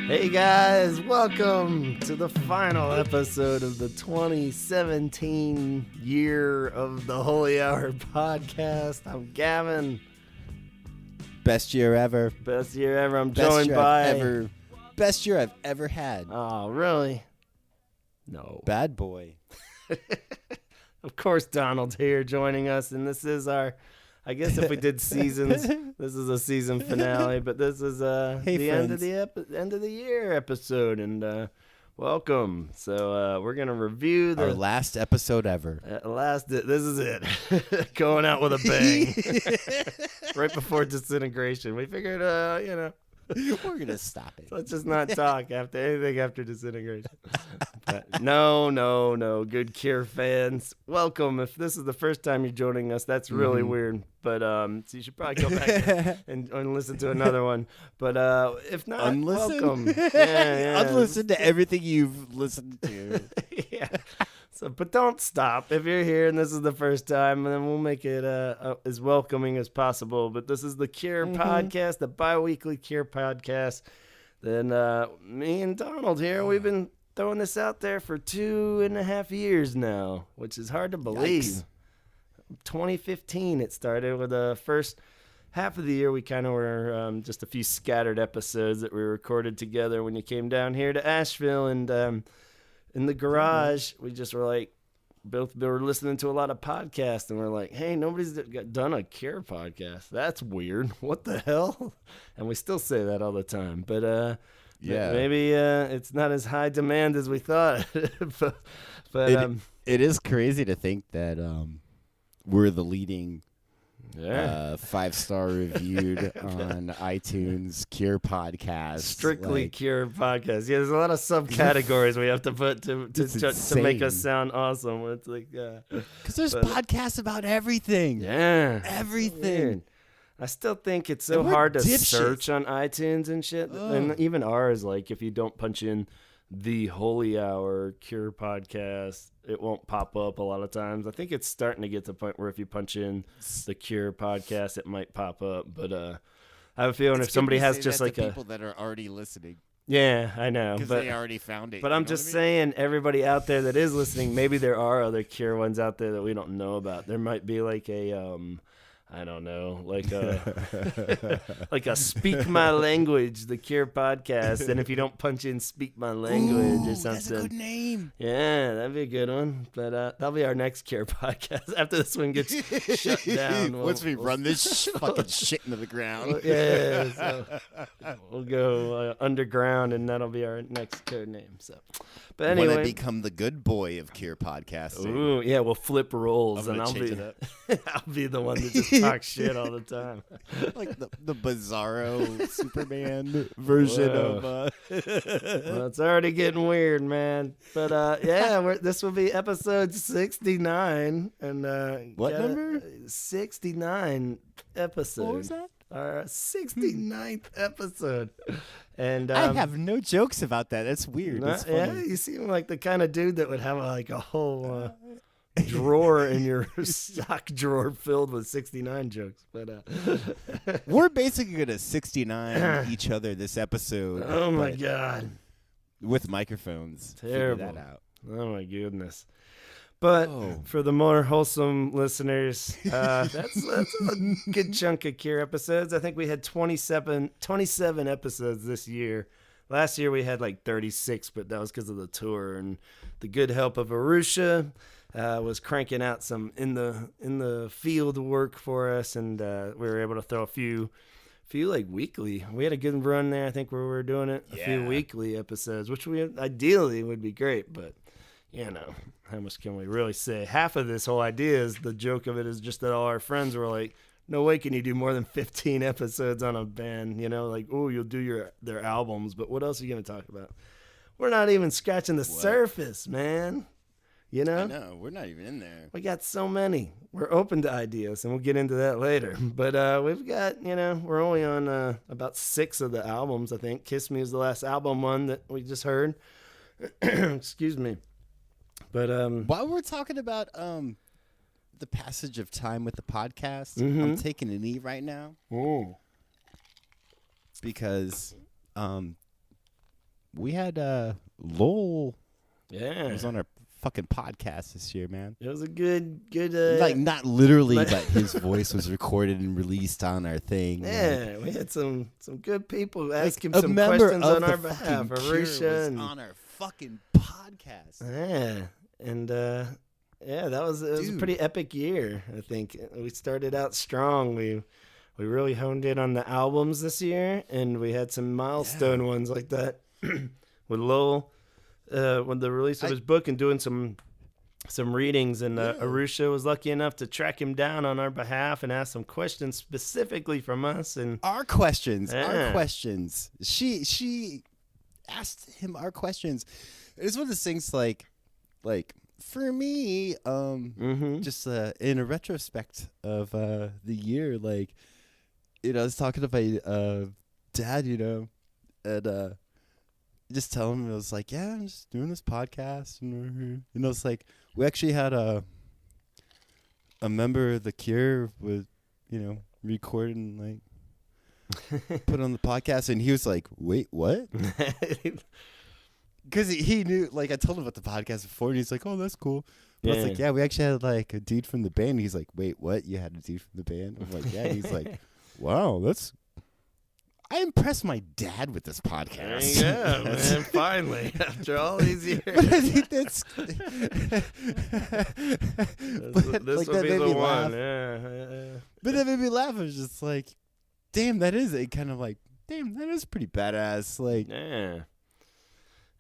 Hey guys, welcome to the final episode of the 2017 year of the Holy Hour podcast. I'm Gavin. Best year ever. Best year ever. I'm joined by... Best year I've ever had. Oh, really? No. Bad boy. Of course, Donald's here joining us, and this is our... I guess if we did seasons, this is a season finale, but this is end of the year episode, and welcome. So we're gonna review our last episode ever. This is it, going out with a bang, right before disintegration. We figured, we're gonna stop it. Let's just not talk after disintegration. But no, good Cure fans, welcome. If this is the first time you're joining us, that's really weird. But so you should probably go back and listen to another one. But if not, welcome. Yeah. Unlisten to everything you've listened to. Yeah. So, but don't stop. If you're here and this is the first time, and then we'll make it as welcoming as possible. But this is the Cure podcast, the bi-weekly Cure podcast. Then me and Donald here, we've been throwing this out there for 2.5 years now, which is hard to believe. Yikes. 2015 it started. With the first half of the year we kind of were just a few scattered episodes that we recorded together when you came down here to Asheville, and in the garage we just were like, both were listening to a lot of podcasts, and we're like, hey, nobody's done a Cure podcast. That's weird. What the hell? And we still say that all the time, but maybe it's not as high demand as we thought. but it is crazy to think that we're the leading 5-star reviewed on iTunes Cure podcast. Strictly Cure podcast. Yeah, there's a lot of subcategories we have to put to make us sound awesome. It's like, because there's podcasts about everything. Yeah, everything. Weird. I still think it's so hard to search on iTunes and shit. And even ours, like, if you don't punch in the Holy Hour Cure podcast, it won't pop up a lot of times. I think it's starting to get to the point where if you punch in the Cure podcast, it might pop up. But I have a feeling if somebody has just like people that are already listening. Yeah, I know. Because they already found it. But I'm just saying, everybody out there that is listening, maybe there are other Cure ones out there that we don't know about. There might be like a... I don't know, like a Speak My Language, the Cure podcast. And if you don't punch in Speak My Language or something. That's a good name. Yeah, that'd be a good one. But that'll be our next Cure podcast after this one gets shut down. Once we run this fucking shit into the ground. So we'll go underground, and that'll be our next Cure name. So, but anyway. When I become the good boy of Cure podcasting. Ooh, yeah, we'll flip roles, and I'll be the one that just talk shit all the time. Like the bizarro Superman version of well, it's already getting weird, man. But this will be episode 69, and what number? 69 episode. What was that? Our 69th episode. And I have no jokes about that. That's weird. That's funny. Yeah, you seem like the kind of dude that would have a whole drawer in your sock drawer filled with 69 jokes. But we're basically gonna 69 each other this episode. Oh my god, with microphones. Terrible. Figure that out. Oh my goodness. But for the more wholesome listeners, that's a good chunk of Cure episodes. I think we had 27 episodes this year. Last year we had like 36, but that was because of the tour, and the good help of Arusha was cranking out some in the field work for us, and we were able to throw a few like weekly. We had a good run there, I think, where we were doing it a few weekly episodes, which we ideally would be great, but how much can we really say? Half of this whole idea is the joke of it is just that all our friends were like, no way can you do more than 15 episodes on a band, like, oh, you'll do their albums, but what else are you going to talk about? We're not even scratching the surface, man. I know, we're not even in there. We got so many. We're open to ideas, and we'll get into that later. But we've got, we're only on about 6 of the albums, I think. Kiss Me is the last album one that we just heard. Excuse me. But while we're talking about the passage of time with the podcast, I'm taking a knee right now. Oh. Because we had Lowell. Yeah. Was on our fucking podcast this year, man. It was a good. Like not literally, but his voice was recorded and released on our thing. Yeah, we had some good people asking Like, some member questions of on the our behalf. fucking Cure Arusha was on our fucking podcast. Yeah, and that was a pretty epic year. I think we started out strong. We really honed in on the albums this year, and we had some milestone ones like that with Lowell. When the release of his book and doing some readings, and Arusha was lucky enough to track him down on our behalf and ask some questions specifically from us. And our questions. She asked him our questions. It's one of those things like for me, just in a retrospect of the year, like, I was talking to my dad, and just tell him, I was like, yeah, I'm just doing this podcast, and it's like we actually had a member of the Cure with, recorded and like put on the podcast, and he was like, wait, what? Because he knew, like, I told him about the podcast before, and he's like, oh, that's cool. But I was like, yeah, we actually had like a dude from the band. He's like, wait, what? You had a dude from the band? I'm like, yeah. He's like, wow, I impressed my dad with this podcast. Yeah, man, finally, after all these years. But I think this will be the one. Yeah. But that made me laugh. I was just like, damn, that is pretty badass. Like, yeah.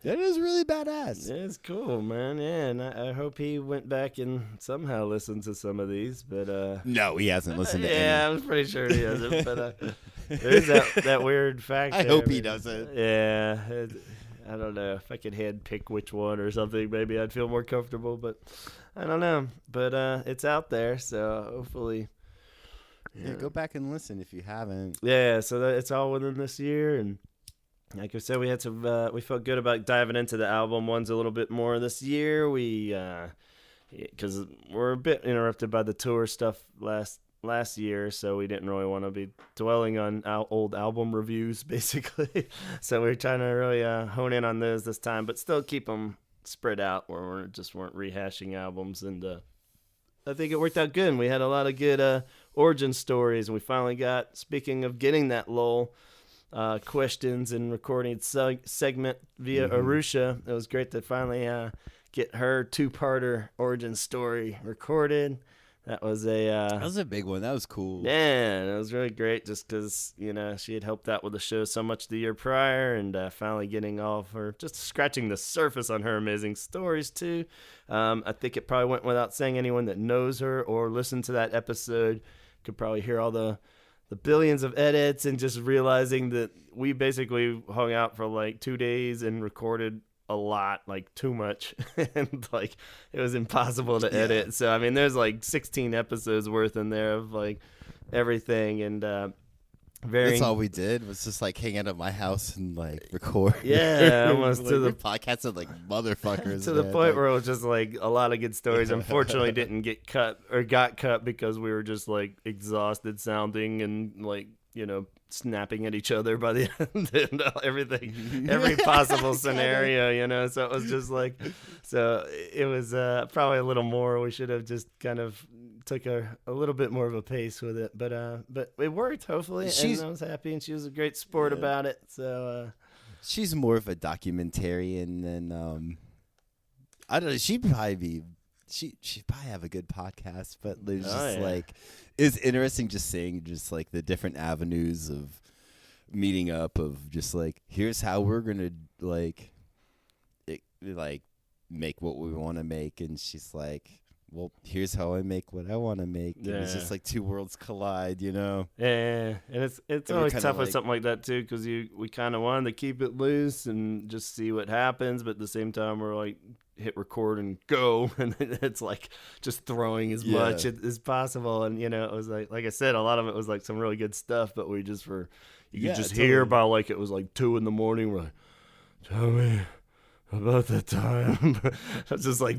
That is really badass. Yeah, it's cool, man. Yeah, and I hope he went back and somehow listened to some of these. But no, he hasn't listened to any. Yeah, I'm pretty sure he hasn't. But there is that weird fact. I hope he doesn't. Yeah, I don't know. If I could handpick which one or something, maybe I'd feel more comfortable. But I don't know. But it's out there, so hopefully. Yeah, go back and listen if you haven't. Yeah, so it's all within this year, and like I said, we had some. We felt good about diving into the album ones a little bit more this year. We, because we're a bit interrupted by the tour stuff last year, so we didn't really want to be dwelling on old album reviews, basically. So we were trying to really hone in on those this time, but still keep them spread out where we just weren't rehashing albums. And I think it worked out good. And we had a lot of good origin stories, and we finally got. Speaking of getting that lull. Questions and recording segment via Arusha. It was great to finally get her 2-parter origin story recorded. That was a big one. That was cool. Yeah, it was really great just because, she had helped out with the show so much the year prior, and finally getting all of her, just scratching the surface on her amazing stories too. I think it probably went without saying, anyone that knows her or listened to that episode could probably hear all the billions of edits, and just realizing that we basically hung out for like 2 days and recorded a lot, like too much, and like it was impossible to edit. So I mean, there's like 16 episodes worth in there of like everything, and that's all we did was just like hang out at my house and like record. Yeah, almost like, to the podcast of like motherfuckers to the point where it was just like a lot of good stories. Unfortunately, didn't get cut or got cut because we were just like exhausted sounding and like snapping at each other by the end and everything, every possible scenario. So it was just like, so it was probably a little more. We should have just kind of took a little bit more of a pace with it, but it worked, hopefully, and I was happy, and she was a great sport about it. So she's more of a documentarian than I don't know. She'd probably have a good podcast, but there's just like, it's interesting just seeing just like the different avenues of meeting up, of just like, here's how we're gonna like make what we want to make, and she's like, well, here's how I make what I want to make. Yeah. And it's just like two worlds collide, Yeah, and it's always tough with something like that too, because we kind of wanted to keep it loose and just see what happens, but at the same time we're like, hit record and go, and it's like just throwing as much as possible. And it was like I said, a lot of it was like some really good stuff, but we just could just hear by like it was like 2 a.m. We're like, tell me about that time. I was just like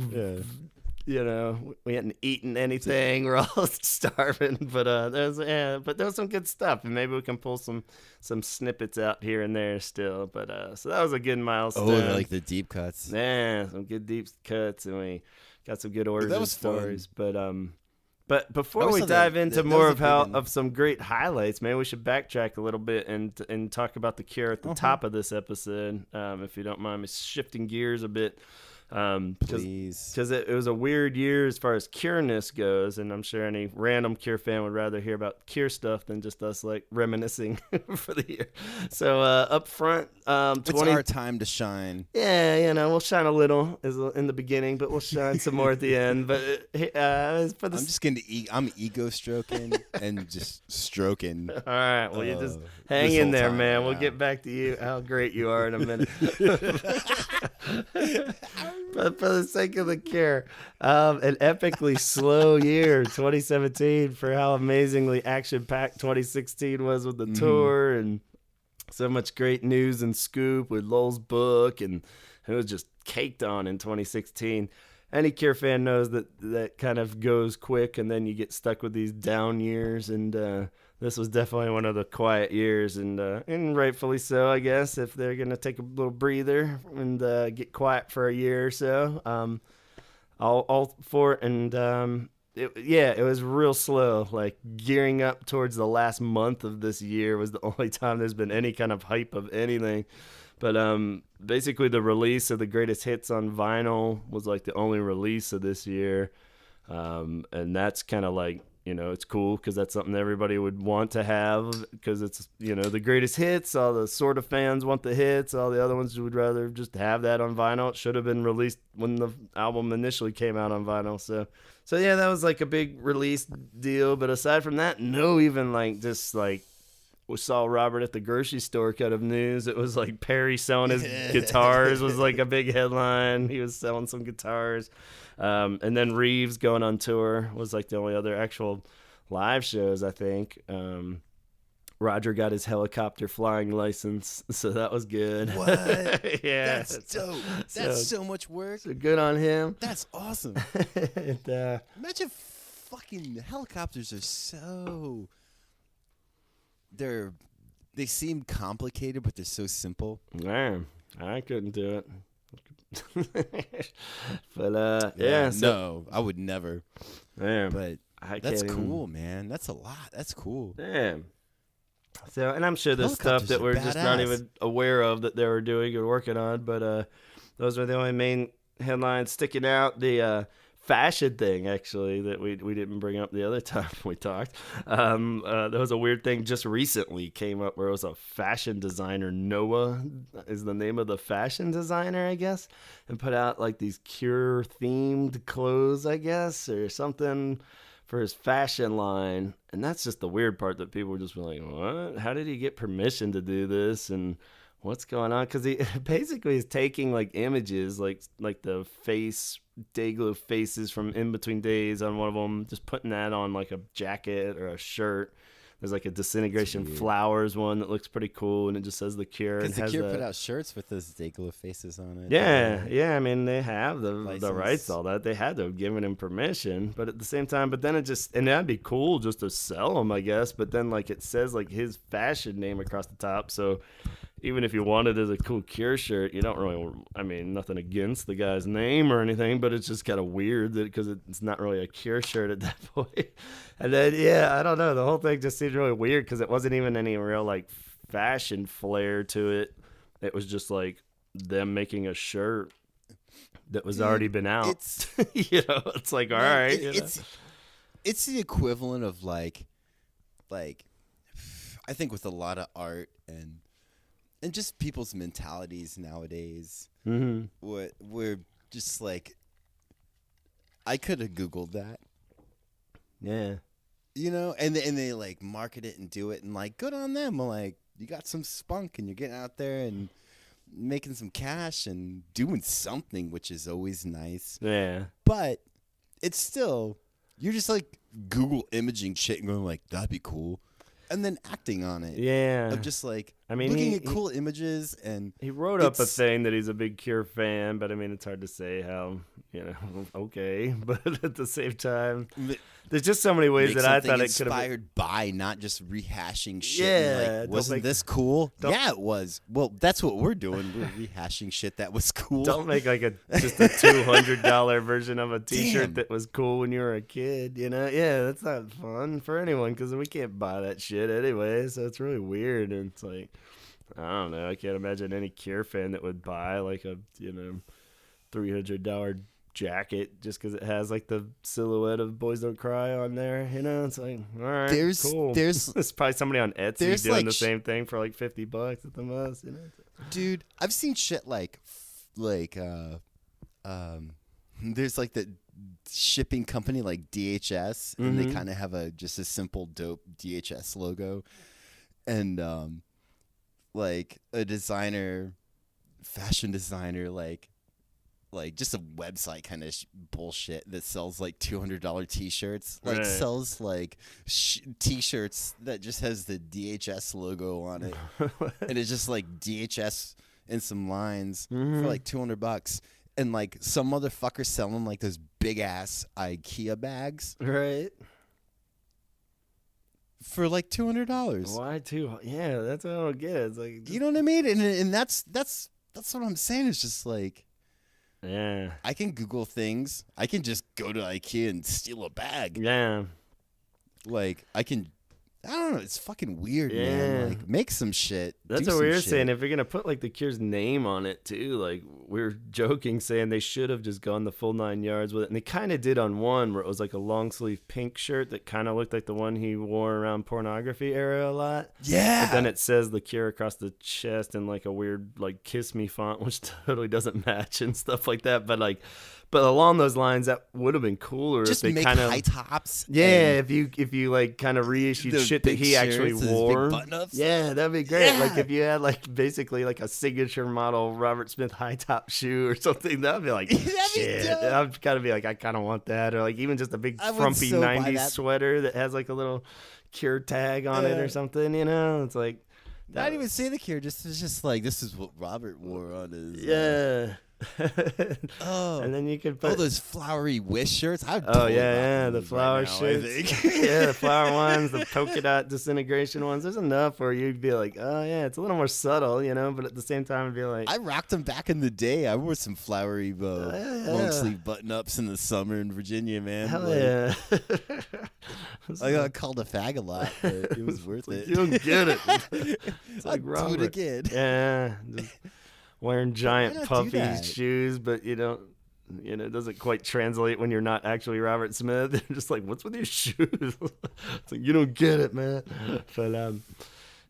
we hadn't eaten anything. We're all starving, but there was some good stuff, and maybe we can pull some snippets out here and there still. But so that was a good milestone. Oh, like the deep cuts. Yeah, some good deep cuts, and we got some good origin stories. Fun. But before we dive into more of some great highlights, maybe we should backtrack a little bit and talk about the Cure at the top of this episode, if you don't mind me shifting gears a bit. Because it was a weird year as far as Cure-ness goes, and I'm sure any random Cure fan would rather hear about Cure stuff than just us like reminiscing for the year. So up front, it's our time to shine. Yeah, we'll shine a little in the beginning, but we'll shine some more at the end. But for the I'm just gonna I'm ego stroking and just stroking. All right, well you just hang in there, man. We'll get back to you how great you are in a minute. But for the sake of the Cure, an epically slow year, 2017, for how amazingly action-packed 2016 was with the tour, and so much great news and scoop with Lowell's book, and it was just caked on in 2016. Any Cure fan knows that kind of goes quick, and then you get stuck with these down years, and this was definitely one of the quiet years, and rightfully so, I guess, if they're going to take a little breather and get quiet for a year or so. All for it, and it was real slow. Like, gearing up towards the last month of this year was the only time there's been any kind of hype of anything. But basically the release of the greatest hits on vinyl was like the only release of this year, and that's kind of like, it's cool because that's something everybody would want to have because it's, the greatest hits. All the sort of fans want the hits. All the other ones would rather just have that on vinyl. It should have been released when the album initially came out on vinyl. So yeah, that was like a big release deal. But aside from that, we saw Robert at the grocery store kind of news. It was like Perry selling his guitars was like a big headline. He was selling some guitars. And then Reeves going on tour was like the only other actual live shows, I think. Roger got his helicopter flying license, so that was good. What? Yeah. That's dope. That's so much work. So good on him. That's awesome. And, imagine fucking helicopters are so... They seem complicated, but they're so simple. Man, I couldn't do it. But yeah, no, I would never. Man, but that's cool, man. That's a lot. That's cool. Damn. So, and I'm sure there's stuff that we're just not even aware of that they were doing or working on. But those are the only main headlines sticking out. The fashion thing, actually, that we didn't bring up the other time we talked. There was a weird thing just recently came up where it was a fashion designer, Noah is the name of the fashion designer, I guess, and put out like these Cure themed clothes, I guess, or something for his fashion line. And that's just the weird part, that people were just like, what? How did he get permission to do this? And what's going on? Because he basically is taking like images, like the Dayglow faces from In Between Days on one of them, just putting that on like a jacket or a shirt. There's like a Disintegration Flowers one that looks pretty cool, and it just says The Cure. Because The Cure put out shirts with those Dayglow faces on it. Yeah. I mean, they have the rights, all that. They had to have given him permission, but at the same time, and that'd be cool just to sell them, I guess. But then like it says like his fashion name across the top, so even if you wanted it as a cool Cure shirt, you don't really, I mean, nothing against the guy's name or anything, but it's just kind of weird because it's not really a Cure shirt at that point. And then, I don't know. The whole thing just seemed really weird because it wasn't even any real, like, fashion flair to it. It was just, like, them making a shirt that was already been out. It's, it's like, all right. It's the equivalent of, like, I think with a lot of art and just people's mentalities nowadays, we're just like, I could have Googled that. Yeah. And they like market it and do it, and like, good on them. Like, you got some spunk and you're getting out there and making some cash and doing something, which is always nice. Yeah. But it's still, you're just like Google imaging shit and going like, that'd be cool. and then acting on it. Yeah. Of just like I mean, looking at cool images, and he wrote up a thing that he's a big Cure fan, but I mean, it's hard to say how, okay. But at the same time, there's just so many ways that I thought it could have been inspired by, not just rehashing shit. Yeah. Like, wasn't this cool? Yeah, it was. Well, that's what we're doing. We're rehashing shit that was cool. Don't make like just a $200 version of a T-shirt that was cool when you were a kid. Yeah, that's not fun for anyone because we can't buy that shit anyway. So it's really weird, and it's like, I don't know. I can't imagine any Cure fan that would buy like a $300 jacket just because it has like the silhouette of Boys Don't Cry on there. It's like, all right, cool. There's probably somebody on Etsy doing the same thing for like $50 at the most. Dude, I've seen shit like there's like the shipping company like DHS, and they kind of have just a simple dope DHS logo, and like a fashion designer, like just a website kind of bullshit that sells like $200 T-shirts, like sells like T-shirts that just has the DHS logo on it, and it's just like DHS and some lines for like $200, and like some motherfucker selling like those big ass IKEA bags, right? For like $200. Why too? Yeah, that's what I don't get. It's like, you know what I mean? And that's what I'm saying. It's just like, yeah, I can Google things. I can just go to IKEA and steal a bag. Yeah, like I don't know. It's fucking weird, man. Like, make some shit. That's what we were saying. If you're gonna put like the Cure's name on it too, like we were joking saying they should have just gone the full 9 yards with it, and they kind of did on one where it was like a long sleeve pink shirt that kind of looked like the one he wore around pornography era a lot. Yeah. But then it says the Cure across the chest in like a weird like Kiss Me font, which totally doesn't match and stuff like that. But along those lines, that would have been cooler just if they kind of high tops. Yeah, if you like kind of reissued shit that he actually wore. Yeah, that'd be great. Yeah. Like if you had like basically like a signature model Robert Smith high top shoe or something, that'd be like shit. I've got to be like, I kind of want that, or like even just a big frumpy '90s sweater that has like a little Cure tag on it or something. It's like not even say the Cure. It's just like this is what Robert wore on his. Yeah. And then you could put those flowery Wish shirts. The flower shirts. Yeah, the flower ones, the polka dot disintegration ones. There's enough where you'd be like, oh yeah, it's a little more subtle, but at the same time it'd be like, I rocked them back in the day. I wore some flowery long sleeve button ups in the summer in Virginia, man. Hell yeah. I got called a fag a lot, but it was worth it. You don't get it. It's like I'll do it again. Yeah. Wearing giant puffy shoes, but it doesn't quite translate when you're not actually Robert Smith. They're just like, what's with your shoes? It's like, you don't get it, man. But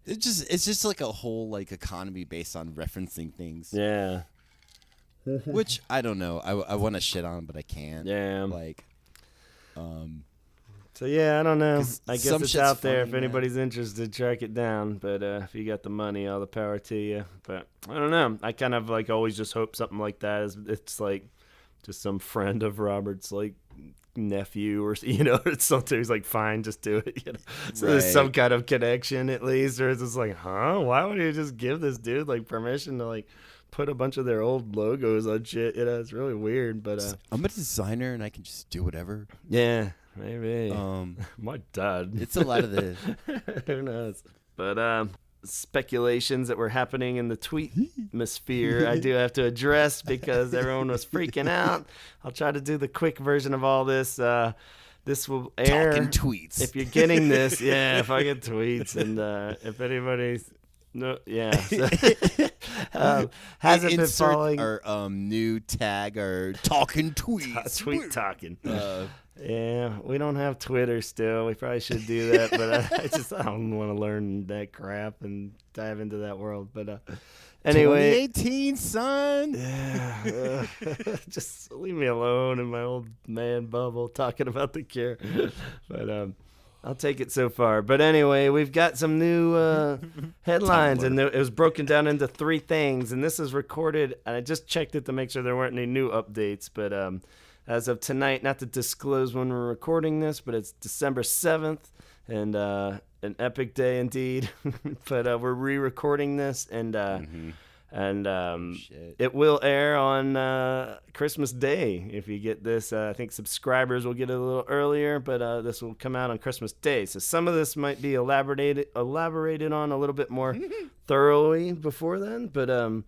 it's just like a whole like economy based on referencing things. Yeah. Which I don't know. I want to shit on, but I can't. Yeah. Like, So yeah, I don't know. I guess it's out there funny, if anybody's interested, track it down. But if you got the money, all the power to you. But I don't know. I kind of like always just hope something like that is. It's like just some friend of Robert's like nephew or it's something who's like, fine, just do it. So there's some kind of connection at least, or it's just like, huh? Why would you just give this dude like permission to like put a bunch of their old logos on shit? It's really weird. But I'm a designer and I can just do whatever. Yeah. Maybe. My dad. It's a lot of the... Who knows? But speculations that were happening in the tweet-mosphere I do have to address because everyone was freaking out. I'll try to do the quick version of all this. This will air... Talking tweets. If you're getting this, if I get tweets. And if anybody's... No, yeah. So, hasn't been following... our new tag, our talking tweets. Tweet talking. Yeah, we don't have Twitter still. We probably should do that, but I don't want to learn that crap and dive into that world. But anyway, 2018, son. Yeah, just leave me alone in my old man bubble talking about the Cure. But I'll take it so far. But anyway, we've got some new headlines, and it was broken down into 3 things. And this is recorded, and I just checked it to make sure there weren't any new updates. But as of tonight, not to disclose when we're recording this, but it's December 7th, and an epic day indeed. But we're re-recording this, and it will air on Christmas Day. If you get this, I think subscribers will get it a little earlier, but this will come out on Christmas Day. So some of this might be elaborated on a little bit more thoroughly before then. But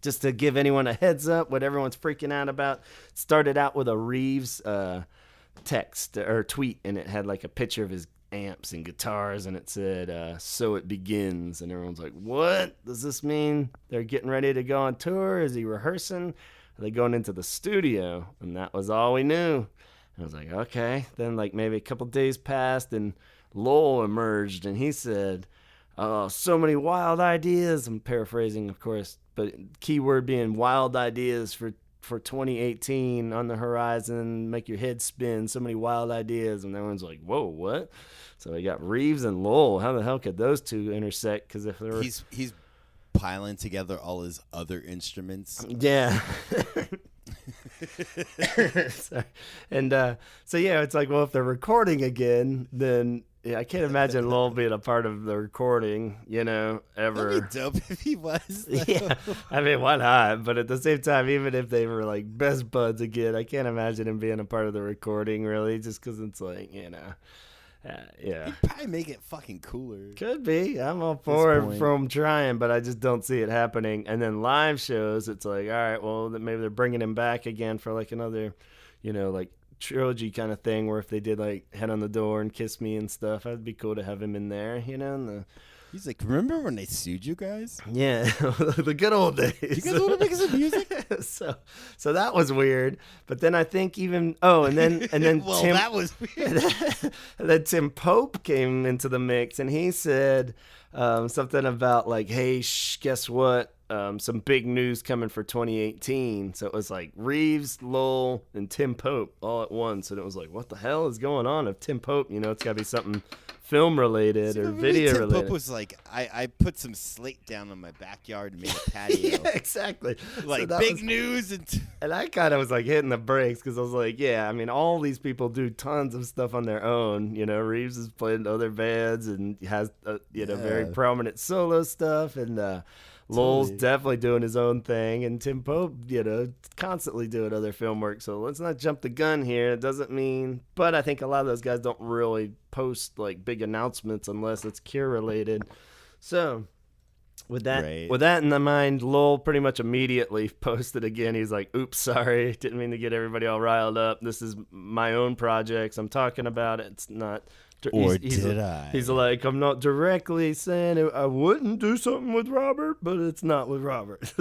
just to give anyone a heads up, what everyone's freaking out about, started out with a Reeves text or tweet, and it had like a picture of his amps and guitars, and it said "So it begins," and everyone's like, what does this mean? They're getting ready to go on tour? Is he rehearsing? Are they going into the studio? And that was all we knew. And I was like, okay. Then like maybe a couple days passed, and Lowell emerged, and he said, oh, so many wild ideas. I'm paraphrasing, of course, but key word being wild ideas for 2018 on the horizon, make your head spin, so many wild ideas. And everyone's like, whoa, what? So we got Reeves and Lowell. How the hell could those two intersect? Because if there were... he's piling together all his other instruments. Yeah. And so yeah, it's like, well, if they're recording again, then yeah, I can't imagine Lowell being a part of the recording, ever. That'd be dope if he was. Yeah, I mean, why not? But at the same time, even if they were like best buds again, I can't imagine him being a part of the recording, really, just because it's like, yeah. He'd probably make it fucking cooler. Could be. I'm all for it from trying, but I just don't see it happening. And then live shows, it's like, all right, well, maybe they're bringing him back again for like another, like trilogy kind of thing, where if they did like Head on the Door and Kiss Me and stuff, that'd be cool to have him in there, He's like, remember when they sued you guys? Yeah, the good old days. You guys want to make some music? So that was weird. But then I think even and then well, Tim, that was weird. And then Tim Pope came into the mix, and he said something about like, hey, guess what? Some big news coming for 2018. So it was like Reeves, Lowell, and Tim Pope all at once, and it was like, what the hell is going on? If Tim Pope, it's got to be something film related or video related. Tim Pope was like, I put some slate down in my backyard and made a patio. Yeah, exactly. Like big news, and I kind of was like hitting the brakes because I was like, yeah, I mean, all these people do tons of stuff on their own. Reeves has played in other bands and has very prominent solo stuff, and Lowell's definitely doing his own thing, and Tim Pope, constantly doing other film work. So let's not jump the gun here. It doesn't mean, but I think a lot of those guys don't really post like big announcements unless it's Cure related. So with that in the mind, Lowell pretty much immediately posted again. He's like, oops, sorry, didn't mean to get everybody all riled up. This is my own projects. I'm talking about it. It's not. He's like, I'm not directly saying I wouldn't do something with Robert, but it's not with Robert.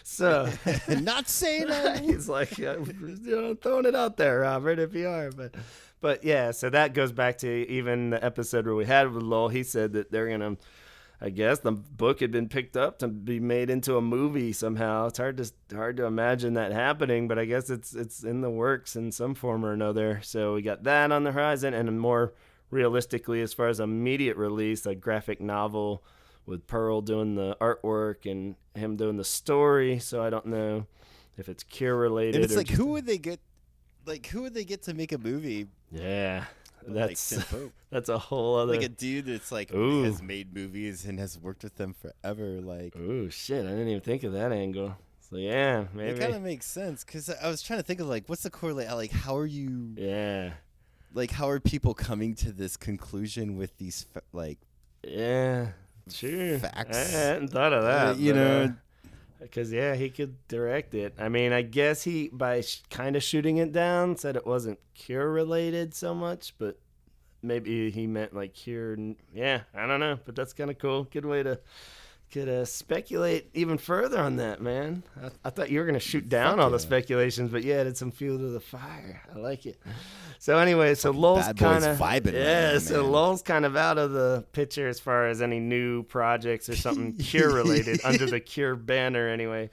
so not saying that. He's like, throwing it out there, Robert, if you are. But yeah, so that goes back to even the episode where we had with Lowell. He said that they're gonna, I guess the book had been picked up to be made into a movie somehow. It's hard to imagine that happening, but I guess it's in the works in some form or another. So we got that on the horizon, and more realistically, as far as immediate release, a graphic novel with Pearl doing the artwork and him doing the story. So I don't know if it's Cure related. And it's like, who would they get? Like, who would they get to make a movie? Yeah. That's Tim Pope. That's a whole other, like a dude that's like has made movies and has worked with them forever. Like, oh shit, I didn't even think of that angle. So yeah, maybe it kind of makes sense because I was trying to think of like, what's the correlate? Like, how are you? Yeah. Like, how are people coming to this conclusion with these Yeah, sure. Facts. I hadn't thought of that. Because he could direct it. I mean, I guess he, by kind of shooting it down, said it wasn't Cure related so much, but maybe he meant like Cure. Yeah, I don't know, but that's kind of cool. Good way to speculate even further on that, man. I thought you were going to shoot down all the speculations, but you added some fuel to the fire. I like it. So anyway, so Lowell's kind of vibing. Yeah, right now, Lowell's kind of out of the picture as far as any new projects or something Cure related under the Cure banner. Anyway,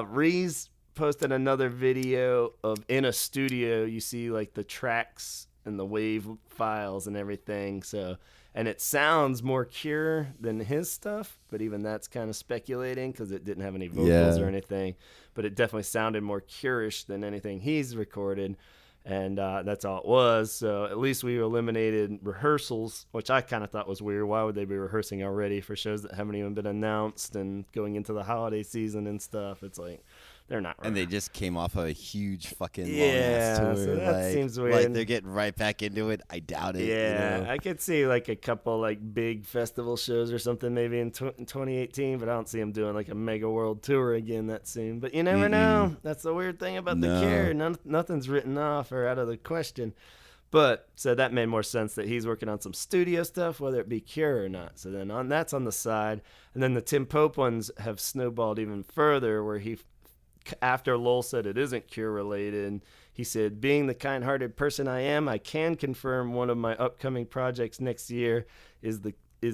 Reeves posted another video of in a studio. You see like the tracks and the wave files and everything. So. And it sounds more Cure than his stuff, but even that's kind of speculating because it didn't have any vocals or anything. But it definitely sounded more Cure-ish than anything he's recorded. And that's all it was. So at least we eliminated rehearsals, which I kind of thought was weird. Why would they be rehearsing already for shows that haven't even been announced and going into the holiday season and stuff? It's like they're not. And they just came off of a huge fucking yeah, long ass tour. So that seems weird. Like they're getting right back into it. I doubt it. Yeah, you know? I could see like a couple like big festival shows or something maybe in 2018, but I don't see them doing like a mega world tour again that soon. But you never know. That's the weird thing about the Cure. Nothing's written off or out of the question. But so that made more sense that he's working on some studio stuff, whether it be Cure or not. So then that's on the side. And then the Tim Pope ones have snowballed even further where after Lowell said it isn't Cure related, he said, being the kind-hearted person I am, I can confirm one of my upcoming projects next year is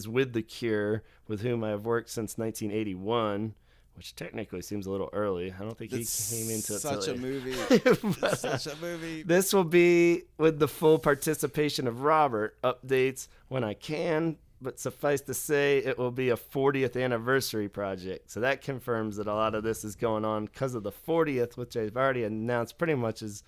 with The Cure, with whom I have worked since 1981, which technically seems a little early. I don't think he came into it. Such a movie. Such a movie. This will be with the full participation of Robert. Updates when I can, but suffice to say, it will be a 40th anniversary project. So that confirms that a lot of this is going on because of the 40th, which I've already announced pretty much is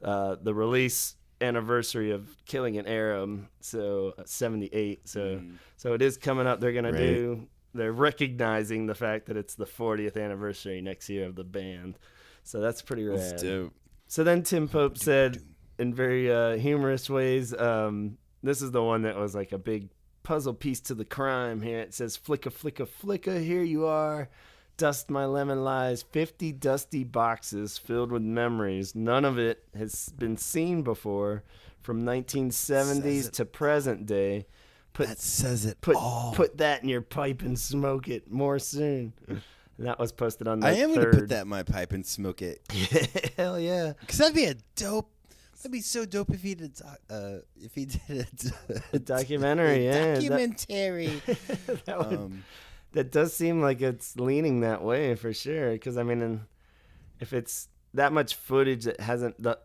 the release anniversary of Killing an Arab, so 78. So it is coming up. They're going to they're recognizing the fact that it's the 40th anniversary next year of the band. So that's pretty rad. That's dope. So then Tim Pope said in very humorous ways, this is the one that was like a big puzzle piece to the crime here. It says, flicka, flicka, flicka, here you are. Dust my lemon lies, 50 dusty boxes filled with memories. None of it has been seen before from 1970s to present day. That says it all. Put that in your pipe and smoke it more soon. And that was posted on the I am 3rd. going to put that in my pipe and smoke it. Hell yeah. Because that'd be a dope. That'd be so dope if he did a documentary. Documentary. That does seem like it's leaning that way for sure. Because I mean, if it's that much footage that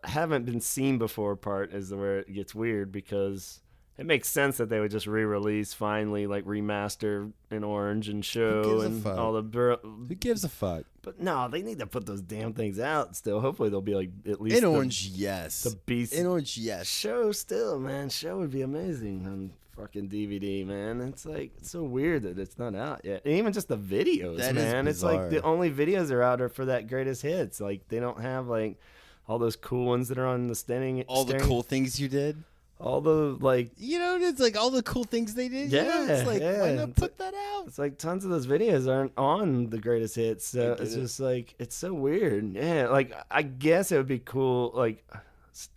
haven't been seen before, part is where it gets weird, because it makes sense that they would just re-release finally, like remaster in orange and show and all the. Who gives a fuck? But no, they need to put those damn things out still. Hopefully they'll be like at least in orange. Yes, the beast in orange. Yes, show still, man. Show would be amazing on fucking DVD, man. It's like it's so weird that it's not out yet. And even just the videos, man. It's like the only videos are out are for that greatest hits. Like they don't have like all those cool ones that are on the standing. All the cool things you did. All the like, it's like all the cool things they did. Yeah, it's like why not put that out? It's like tons of those videos aren't on the greatest hits. So it's just like it's so weird. Yeah, like I guess it would be cool. Like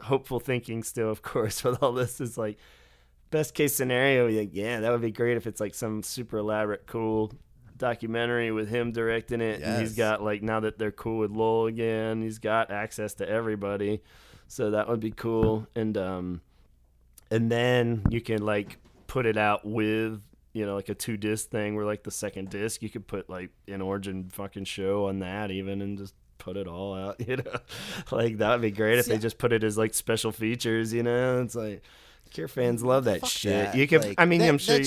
hopeful thinking still, of course, with all this is like best case scenario. Like, yeah, that would be great if it's like some super elaborate, cool documentary with him directing it. Yes. And he's got like, now that they're cool with Lowell again, he's got access to everybody. So that would be cool. And then you can like put it out with, like a 2-disc thing where like the second disc, you could put like an Origin fucking show on that even and just put it all out, like that would be great if they just put it as like special features, it's like Cure fans love that shit. That. You could, like, I'm sure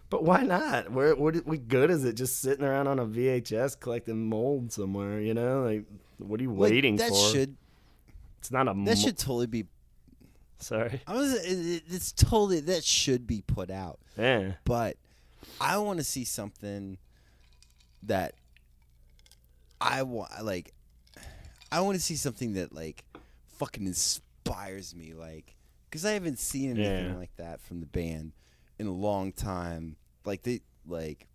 but why not? What good is it just sitting around on a VHS collecting mold somewhere, like what are you waiting for? It's not a that should totally be. Sorry. It's totally, that should be put out. Yeah. But I want to see something that I want to see something that like fucking inspires me, like, because I haven't seen anything like that from the band in a long time. Like they like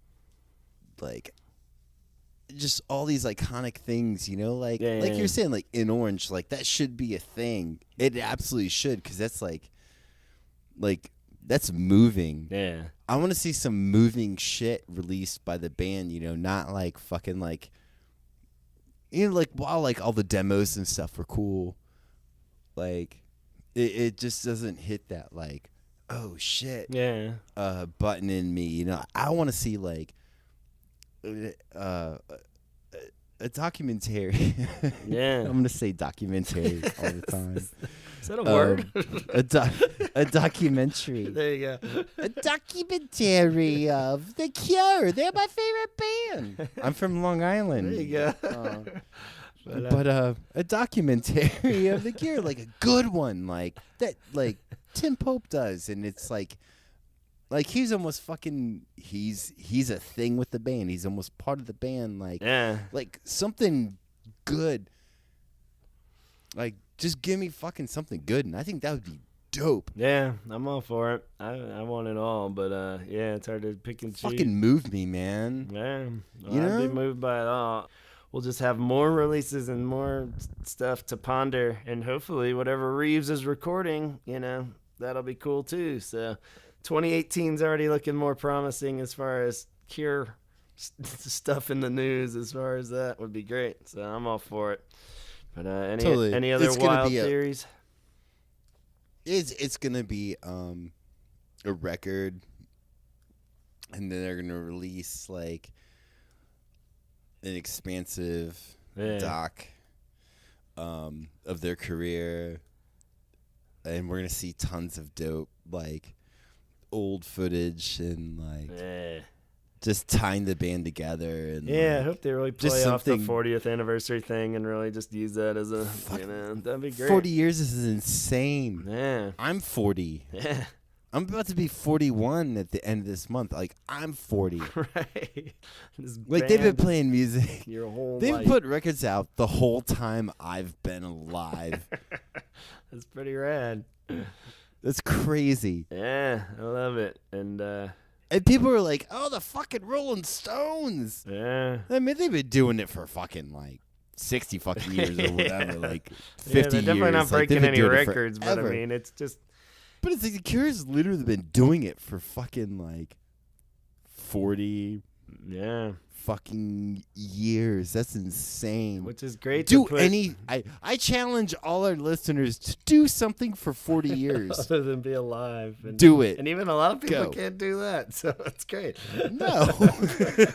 just all these iconic things, like you're saying, like in orange, like that should be a thing. It absolutely should, because that's like that's moving. Yeah, I want to see some moving shit released by the band. Not like fucking like like while like all the demos and stuff were cool, like it just doesn't hit that like, oh shit, button in me. I want to see like a documentary. Yeah, I'm gonna say documentary all the time. Is that a word? A documentary. There you go. A documentary of The Cure. They're my favorite band. I'm from Long Island. There you go. But a documentary of the Cure, like a good one, like that, like Tim Pope does, and it's like he's almost fucking he's a thing with the band. He's almost part of the band, like something good. Like just give me fucking something good, and I think that would be dope. Yeah, I'm all for it. I want it all, but yeah, it's hard to pick and choose. Fucking move me, man. Yeah, I'd be moved by it all. We'll just have more releases and more stuff to ponder, and hopefully whatever Reeves is recording, that'll be cool too. So 2018's already looking more promising as far as Cure stuff in the news. As far as that would be great. So I'm all for it. But any other wild theories? It's gonna be a record, and then they're gonna release like an expansive doc of their career, and we're gonna see tons of dope like old footage and like just tying the band together. And I hope they really play off the 40th anniversary thing and really just use that as a that'd be great. 40 years is insane. Yeah, I'm 40. Yeah, I'm about to be 41 at the end of this month. Like, I'm 40. Right. Like, they've been playing music. Your whole They've life. put records out the whole time I've been alive. That's pretty rad. That's crazy. Yeah, I love it. And people are like, oh, the fucking Rolling Stones. Yeah. I mean, they've been doing it for fucking, like, 60 fucking years or whatever. Like, 50 they're definitely years. not breaking any records, but I mean, it's just... But it's like the Cure's literally been doing it for fucking like 40 fucking years. That's insane. Which is great. I challenge all our listeners to do something for 40 years. Other than be alive. And do it. And even a lot of people can't do that. So that's great. No.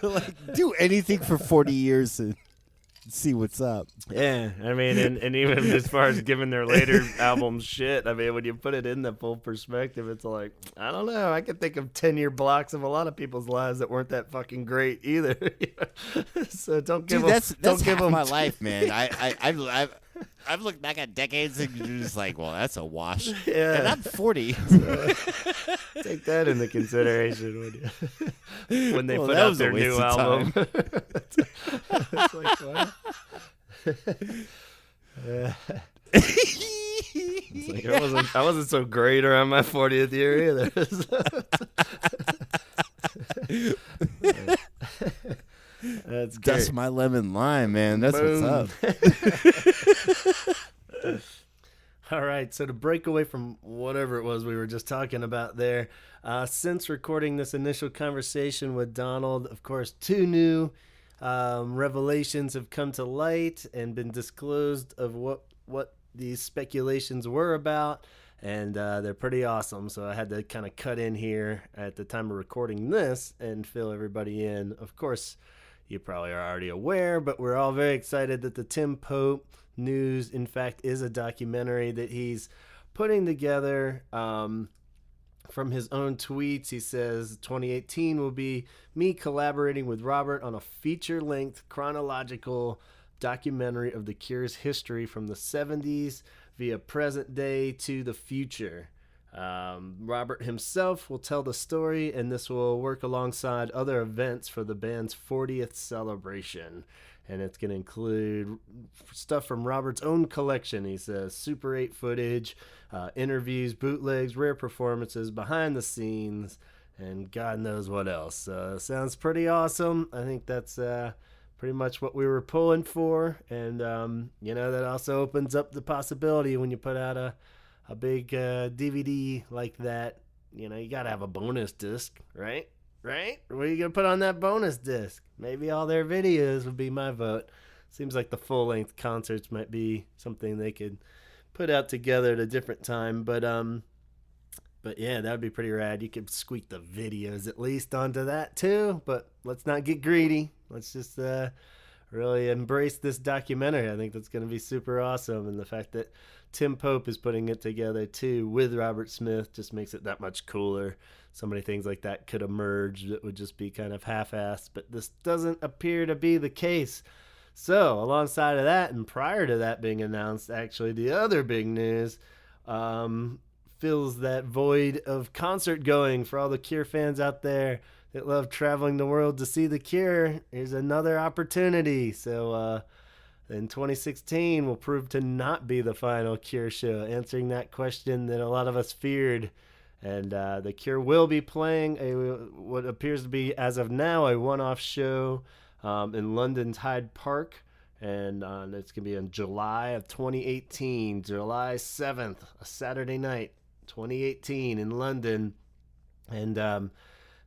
Like, do anything for 40 years and see what's up. Yeah, I mean, and even as far as giving their later albums shit, I mean, when you put it in the full perspective, it's like, I don't know. I can think of 10-year blocks of a lot of people's lives that weren't that fucking great either. So don't give them. That's half my life, man. I've looked back at decades and you're just like, well, that's a wash. Yeah. And I'm 40. So, take that into consideration when they put out their new album. It's like, what? It's like, I wasn't so great around my 40th year either. That's great. That's my lemon lime, man. That's Boom. What's up. All right, so to break away from whatever it was we were just talking about there, since recording this initial conversation with Donald, of course, 2 new revelations have come to light and been disclosed of what these speculations were about, and they're pretty awesome. So I had to kind of cut in here at the time of recording this and fill everybody in. Of course, you probably are already aware, but we're all very excited that the Tim Pope news, in fact, is a documentary that he's putting together. From his own tweets, he says 2018 will be me collaborating with Robert on a feature-length chronological documentary of the Cure's history from the 70s via present day to the future. Robert himself will tell the story, and this will work alongside other events for the band's 40th celebration. And it's going to include stuff from Robert's own collection. He says Super 8 footage, interviews, bootlegs, rare performances, behind the scenes, and God knows what else. Sounds pretty awesome. I think that's pretty much what we were pulling for. And, that also opens up the possibility when you put out a big DVD like that. You got to have a bonus disc, right? Right? What are you going to put on that bonus disc? Maybe all their videos would be my vote. Seems like the full-length concerts might be something they could put out together at a different time. But yeah, that would be pretty rad. You could squeak the videos at least onto that too. But let's not get greedy. Let's just really embrace this documentary. I think that's going to be super awesome. And the fact that Tim Pope is putting it together too with Robert Smith just makes it that much cooler. So many things like that could emerge that would just be kind of half-assed, but this doesn't appear to be the case. So, alongside of that, and prior to that being announced, actually, the other big news fills that void of concert going for all the Cure fans out there that love traveling the world to see the Cure. Here's another opportunity. So, in 2016 will prove to not be the final Cure show, answering that question that a lot of us feared. And the Cure will be playing what appears to be, as of now, a one-off show in London's Hyde Park, and it's going to be in July of 2018, July 7th, a Saturday night, 2018 in London, and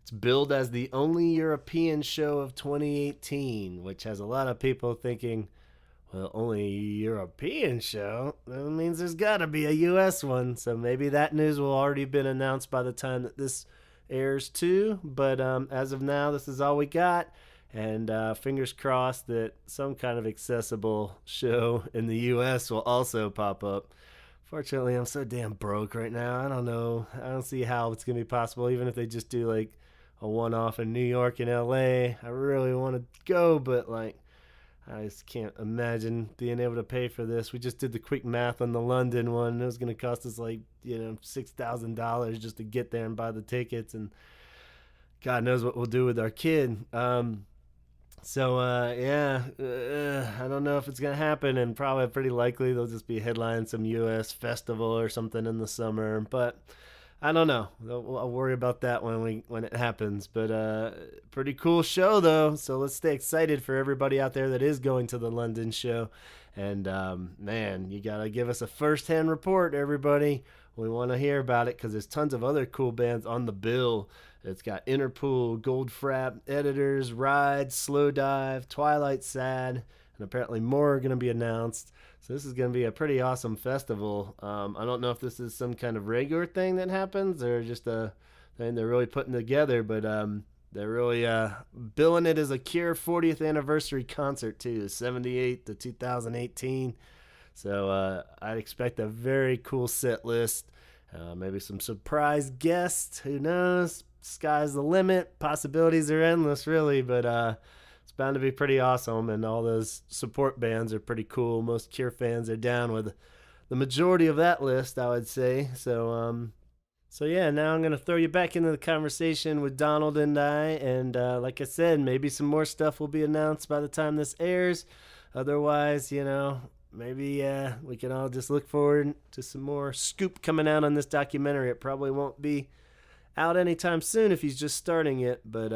it's billed as the only European show of 2018, which has a lot of people thinking, well, only a European show? That means there's got to be a U.S. one, so maybe that news will already been announced by the time that this airs too, but as of now, this is all we got. And fingers crossed that some kind of accessible show in the U.S. will also pop up. Fortunately, I'm so damn broke right now. I don't know. I don't see how it's going to be possible, even if they just do like a one-off in New York and L.A. I really want to go, but like I just can't imagine being able to pay for this. We just did the quick math on the London one. It was going to cost us like, $6,000 just to get there and buy the tickets. And God knows what we'll do with our kid. I don't know if it's going to happen, and probably pretty likely they'll just be headlining some U.S. festival or something in the summer, but I don't know. I'll worry about that when it happens, but pretty cool show, though, so let's stay excited for everybody out there that is going to the London show, and man, you got to give us a first-hand report, everybody. We want to hear about it because there's tons of other cool bands on the bill. It's got Interpol, Goldfrapp, Editors, Ride, Slow Dive, Twilight Sad, and apparently more are going to be announced. So this is going to be a pretty awesome festival. I don't know if this is some kind of regular thing that happens or just a thing they're really putting together, but they're really billing it as a Cure 40th anniversary concert too, 78 to 2018. So I'd expect a very cool set list. Maybe some surprise guests. Who knows? Sky's the limit. Possibilities are endless, really, but it's bound to be pretty awesome, and all those support bands are pretty cool. Most Cure fans are down with the majority of that list, I would say. So yeah, now I'm going to throw you back into the conversation with Donald and I, and like I said, maybe some more stuff will be announced by the time this airs. Otherwise, maybe we can all just look forward to some more scoop coming out on this documentary. It probably won't be out anytime soon if he's just starting it, but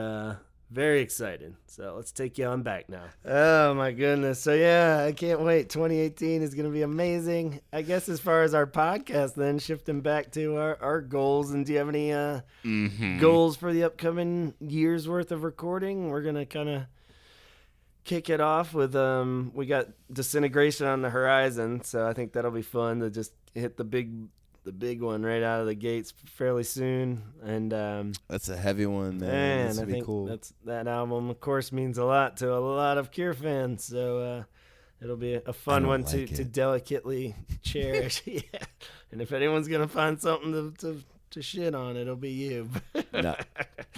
very excited. So let's take you on back now. Oh my goodness. So yeah, I can't wait. 2018 is going to be amazing. I guess as far as our podcast, then shifting back to our goals, and do you have any goals for the upcoming year's worth of recording? We're going to kind of kick it off with we got Disintegration on the horizon, so I think that'll be fun to just hit the big one right out of the gates fairly soon. And that's a heavy one, man. I think cool. That album, of course, means a lot to a lot of Cure fans, so it'll be a fun one to delicately cherish. Yeah. And if anyone's gonna find something to shit on, it'll be you. No,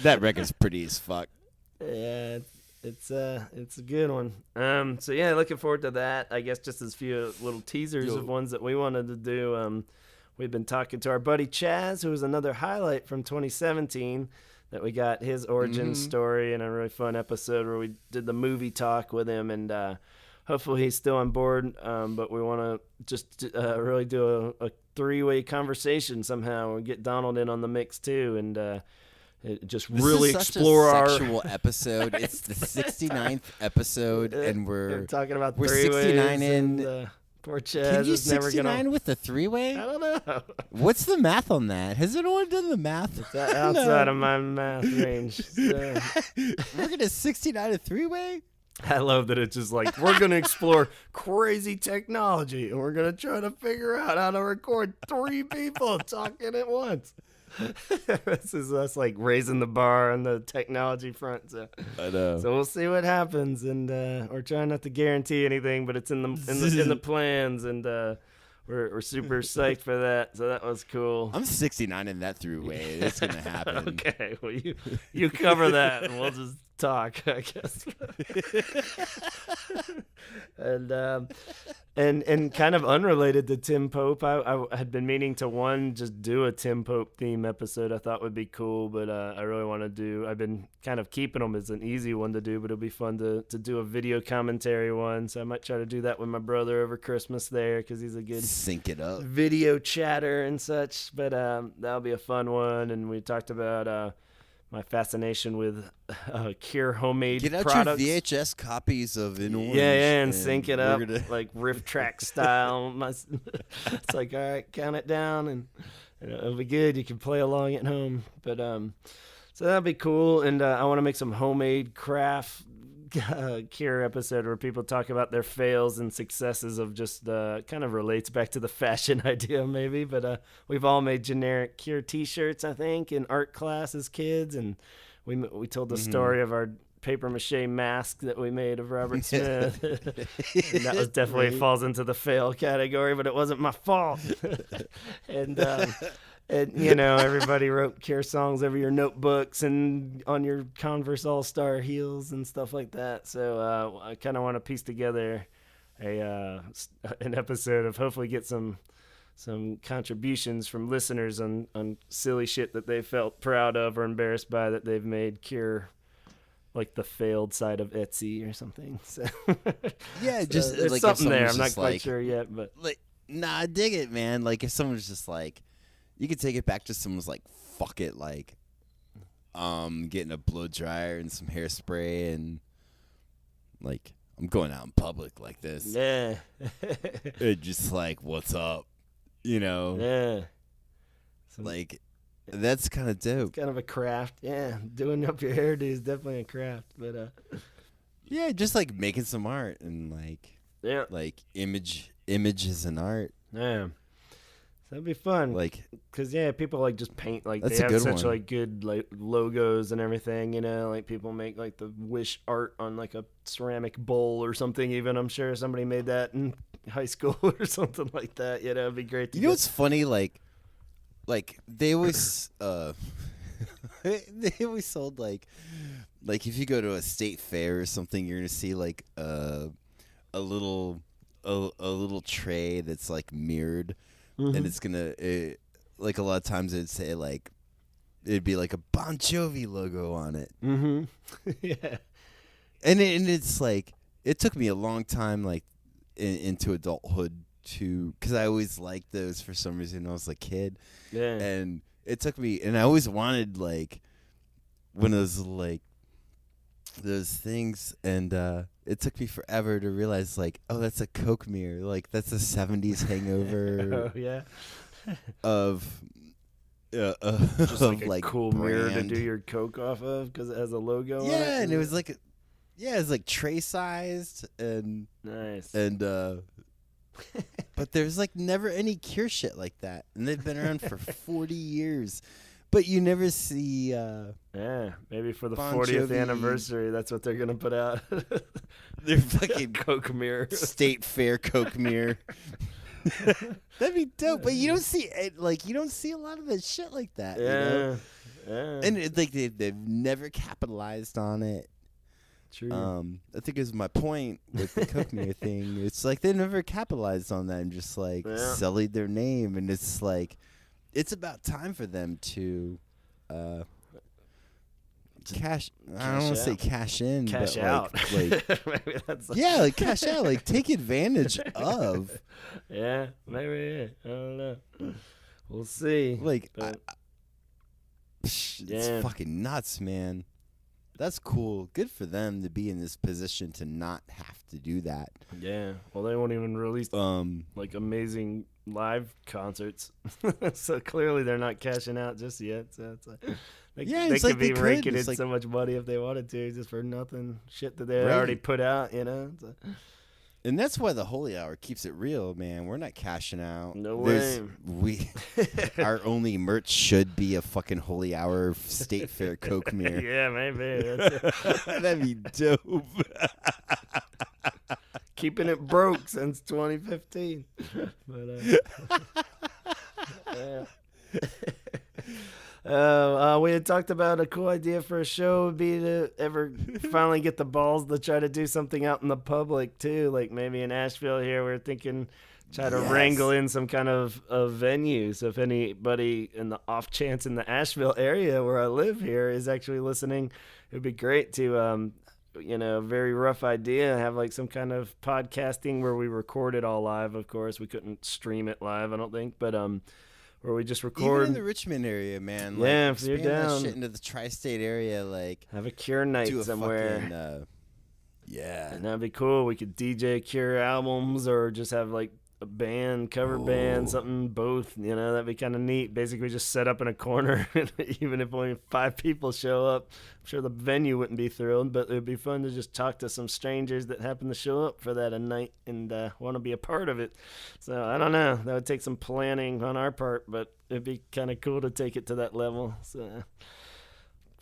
that record's pretty as fuck. Yeah, it's a good one. So yeah, looking forward to that. I guess just as a few little teasers of ones that we wanted to do. We've been talking to our buddy Chaz, who was another highlight from 2017, that we got his origin story in a really fun episode where we did the movie talk with him, and hopefully he's still on board. But we want to just really do a three-way conversation somehow and get Donald in on the mix too, and just this really is such explore a sexual episode. It's the 69th episode, and we're talking about we're three-ways 69 in. And, poor Chaz Can you is never 69 with the three-way? I don't know. What's the math on that? Has anyone done the math? It's outside of my math range. So. We're going to 69 a three-way? I love that it's just like, we're going to explore crazy technology, and we're going to try to figure out how to record three people talking at once. This is us like raising the bar on the technology front. So, I know. So we'll see what happens, and we're trying not to guarantee anything, but it's in the plans, and we're super psyched for that. So that was cool. I'm 69 in that throughway. It's gonna happen. Okay, well you cover that, and we'll just talk, I guess. And kind of unrelated to Tim Pope, I had been meaning to just do a Tim Pope theme episode. I thought would be cool, but I really want to do. I've been kind of keeping them as an easy one to do, but it'll be fun to do a video commentary one. So I might try to do that with my brother over Christmas there, because he's a good sync it up video chatter and such. But that'll be a fun one. And we talked about my fascination with Cure homemade products. Get out your VHS copies of In Orange. Yeah, and sync it up like riff track style. It's like, all right, count it down, and it'll be good. You can play along at home. But so that'll be cool. And I want to make some homemade craft Cure episode where people talk about their fails and successes of just kind of relates back to the fashion idea maybe, but we've all made generic Cure t-shirts, I think, in art class as kids, and we told the story of our paper mache mask that we made of Robert Smith. And that was definitely falls into the fail category, but it wasn't my fault. And everybody wrote Cure songs over your notebooks and on your Converse All-Star heels and stuff like that. So I kind of want to piece together an episode of hopefully get some contributions from listeners on silly shit that they felt proud of or embarrassed by that they've made Cure, like the failed side of Etsy or something. So yeah, just there's like something there. I'm not quite sure yet, but I dig it, man. Like if someone's just like. You could take it back to someone's like, fuck it, like, getting a blow dryer and some hairspray and, like, I'm going out in public like this. Yeah. It's just like, what's up? Yeah. Like, that's kind of dope. It's kind of a craft. Yeah. Doing up your hairdo is definitely a craft. But, yeah, just like making some art and like images and art. Yeah. That'd be fun, like, cause people like just paint like they have such one. like good like logos and everything, like people make like the wish art on like a ceramic bowl or something. Even I'm sure somebody made that in high school or something like that. It'd be great. To what's funny? Like they always they always sold like if you go to a state fair or something, you're gonna see like a little tray that's like mirrored. Mm-hmm. And it's gonna like a lot of times it'd say like it'd be like a Bon Jovi logo on it. Mm-hmm. Yeah. And it's like it took me a long time like into adulthood because I always liked those for some reason when I was a kid. Yeah. And it took me, and I always wanted like one of those like those things, and it took me forever to realize like, oh, that's a Coke mirror, like that's a 70s hangover. Oh yeah. Of just like a cool brand. mirror to do your Coke off of because it has a logo on it. Yeah, and it was like it's like tray sized and nice. And but there's like never any Cure shit like that, and they've been around for 40 years. But you never see. Yeah, maybe for the Bon 40th Jovi. Anniversary, that's what they're gonna put out. They're fucking Coke mirror, state fair Coke mirror. That'd be dope, but you don't see it. Like you don't see a lot of that shit like that. Yeah, yeah. And they've never capitalized on it. True. I think is my point with the Coke mirror thing. It's like they never capitalized on that and just like sullied their name, and it's like. It's about time for them to cash. I don't want to say cash in, cash but out. Like maybe that's like cash out. Like take advantage of. Yeah, maybe. I don't know. We'll see. Like, it's fucking nuts, man. That's cool. Good for them to be in this position to not have to do that. Yeah. Well, they won't even release like amazing live concerts, so clearly they're not cashing out just yet. So it's like they could be raking in so much money if they wanted to, just for nothing shit that they already put out. So. And that's why the Holy Hour keeps it real, man. We're not cashing out. No way. Our only merch should be a fucking Holy Hour State Fair Coke mirror. Yeah, maybe. That'd be dope. Keeping it broke since 2015. But yeah. We had talked about a cool idea for a show would be to ever finally get the balls to try to do something out in the public too, like maybe in Asheville here. We're thinking try to wrangle in some kind of venue. So if anybody in the off chance in the Asheville area where I live here is actually listening, it would be great to very rough idea, have like some kind of podcasting where we record it all live. Of course, we couldn't stream it live, I don't think, but where we just record. Even in the Richmond area, man. Like, yeah, if you're down, that shit into the tri-state area, like have a Cure night somewhere. Fucking, yeah, and that'd be cool. We could DJ Cure albums, or just have like a band, cover band, something, both. That'd be kind of neat. Basically, just set up in a corner. Even if only 5 people show up, I'm sure the venue wouldn't be thrilled, but it'd be fun to just talk to some strangers that happen to show up for that a night and want to be a part of it. So I don't know. That would take some planning on our part, but it'd be kind of cool to take it to that level. So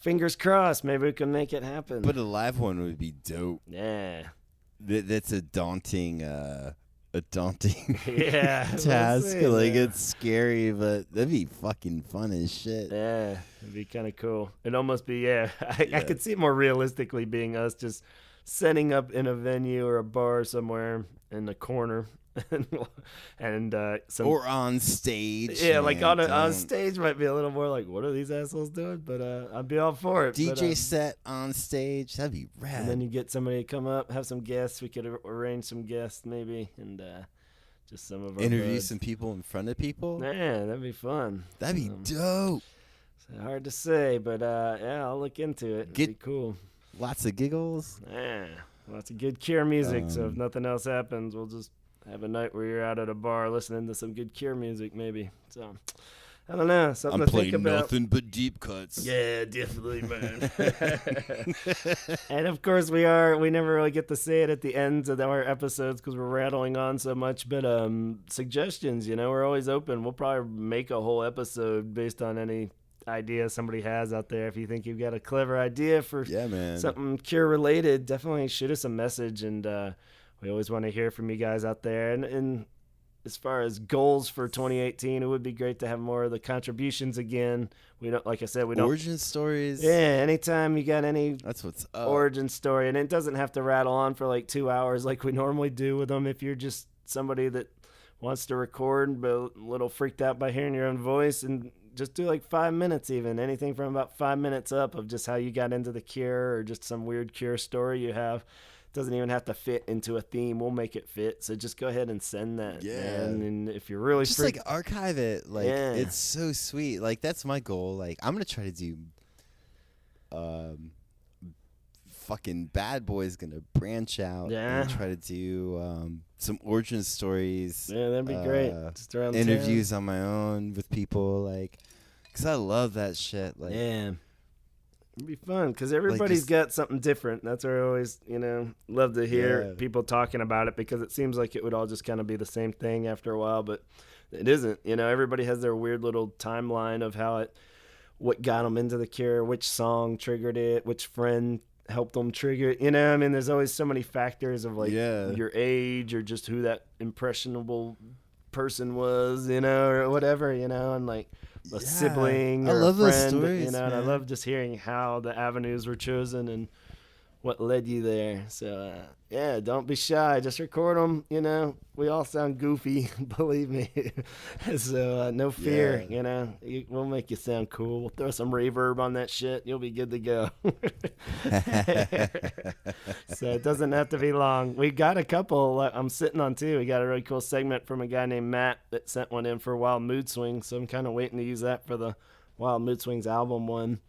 fingers crossed, maybe we can make it happen. But a live one would be dope. Yeah. That's a daunting we'll task. see, it's scary, but that'd be fucking fun as shit. Yeah, it'd be kind of cool. It'd almost be, I could see it more realistically being us just setting up in a venue or a bar somewhere in the corner. and or on stage. Yeah, like on stage might be a little more like, what are these assholes doing? But I'd be all for it. DJ set on stage, that'd be rad. And then you get somebody to come up, have some guests. We could arrange some guests maybe, and just some of our interview buds. some people in front of people. Yeah, that'd be fun. That'd be dope. It's hard to say, but I'll look into it. It'd be cool. Lots of giggles. Yeah, lots of good Cure music. So if nothing else happens, we'll just have a night where you're out at a bar listening to some good Cure music, maybe. So, I don't know. Something I'm to think about. nothing but deep cuts. Yeah, definitely, man. And of course, we never really get to say it at the ends of our episodes because we're rattling on so much. But suggestions, we're always open. We'll probably make a whole episode based on any idea somebody has out there. If you think you've got a clever idea for something Cure related, definitely shoot us a message, and we always want to hear from you guys out there. And as far as goals for 2018, it would be great to have more of the contributions again. We don't, like I said, we don't. Origin stories. Yeah, anytime you got any that's what's up. Origin story. And it doesn't have to rattle on for like 2 hours like we normally do with them. If you're just somebody that wants to record but a little freaked out by hearing your own voice, and just do like 5 minutes even. Anything from about 5 minutes up of just how you got into the Cure or just some weird Cure story you have. Doesn't even have to fit into a theme. We'll make it fit. So just go ahead and send that. Yeah. Man. And if you're really just like archive it. Like it's so sweet. Like that's my goal. Like I'm gonna try to do fucking Bad Boy's gonna branch out and try to do some origin stories. Yeah, that'd be great. Just around interviews on my own with people, like, cause I love that shit. Like, yeah. It'd be fun because everybody's got something different. That's why I always, love to hear people talking about it, because it seems like it would all just kind of be the same thing after a while, but it isn't. Everybody has their weird little timeline of what got them into the Cure, which song triggered it, which friend helped them trigger it. There's always so many factors of your age or just who that impressionable person was, or whatever, and like a sibling or a friend, those stories, and I love just hearing how the avenues were chosen and what led you there. So don't be shy, just record them. We all sound goofy, believe me. So no fear. We'll make you sound cool. We'll throw some reverb on that shit, you'll be good to go. So it doesn't have to be long. We got a couple I'm sitting on too. We got a really cool segment from a guy named Matt that sent one in for Wild Mood Swings, so I'm kind of waiting to use that for the Wild Mood Swings album one.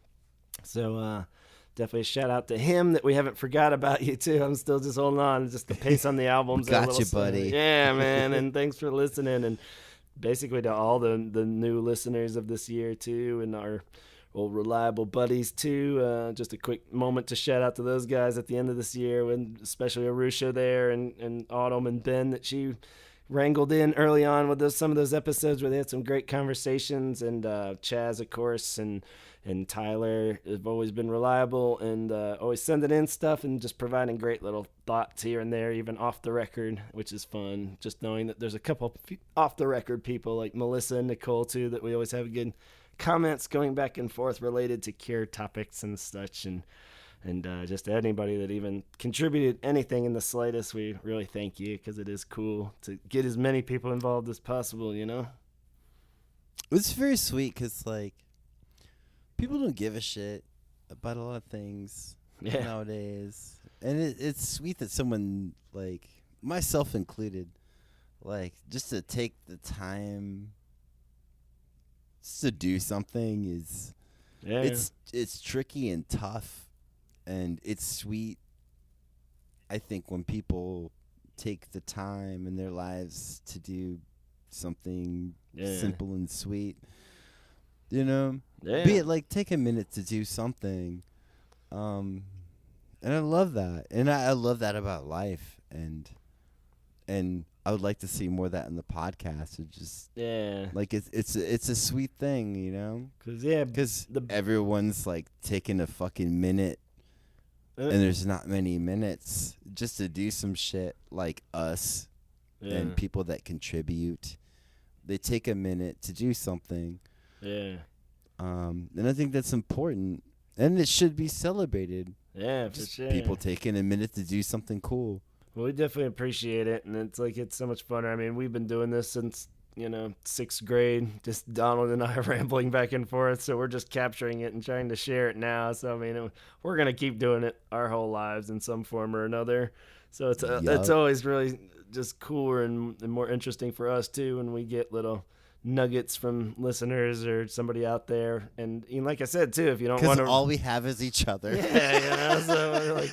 So definitely a shout out to him that we haven't forgot about you too. I'm still just holding on. Just the pace on the albums. Got you, buddy. Yeah, man. And thanks for listening. And basically to all the new listeners of this year too, and our old reliable buddies too. Just a quick moment to shout out to those guys at the end of this year, when especially Arusha there and Autumn and Ben, that she wrangled in early on with some of those episodes where they had some great conversations, and Chaz, of course, and Tyler have always been reliable and always sending in stuff and just providing great little thoughts here and there, even off the record, which is fun. Just knowing that there's a couple off the record people like Melissa and Nicole too that we always have good comments going back and forth related to Cure topics and such, and just anybody that even contributed anything in the slightest, we really thank you, because it is cool to get as many people involved as possible, you know? It's very sweet because, like, people don't give a shit about a lot of things nowadays. And it's sweet that someone, like, myself included, like, just to take the time just to do something is... It's tricky and tough. And it's sweet, I think, when people take the time in their lives to do something simple and sweet. You know? Yeah. Be it like take a minute to do something. And I love that. And I love that about life. And I would like to see more of that in the podcast. It just like it's a sweet thing, you know? Because everyone's like taking a fucking minute. And there's not many minutes just to do some shit like us and people that contribute. They take a minute to do something. Yeah. And I think that's important. And it should be celebrated. Yeah, for sure. People taking a minute to do something cool. Well, we definitely appreciate it. And it's so much fun. I mean, we've been doing this since, 6th grade, just Donald and I rambling back and forth. So we're just capturing it and trying to share it now. So, I mean, we're going to keep doing it our whole lives in some form or another. So it's always really just cooler and more interesting for us, too, when we get little nuggets from listeners or somebody out there. And like I said, too, if you don't want to... Because all we have is each other. Yeah, so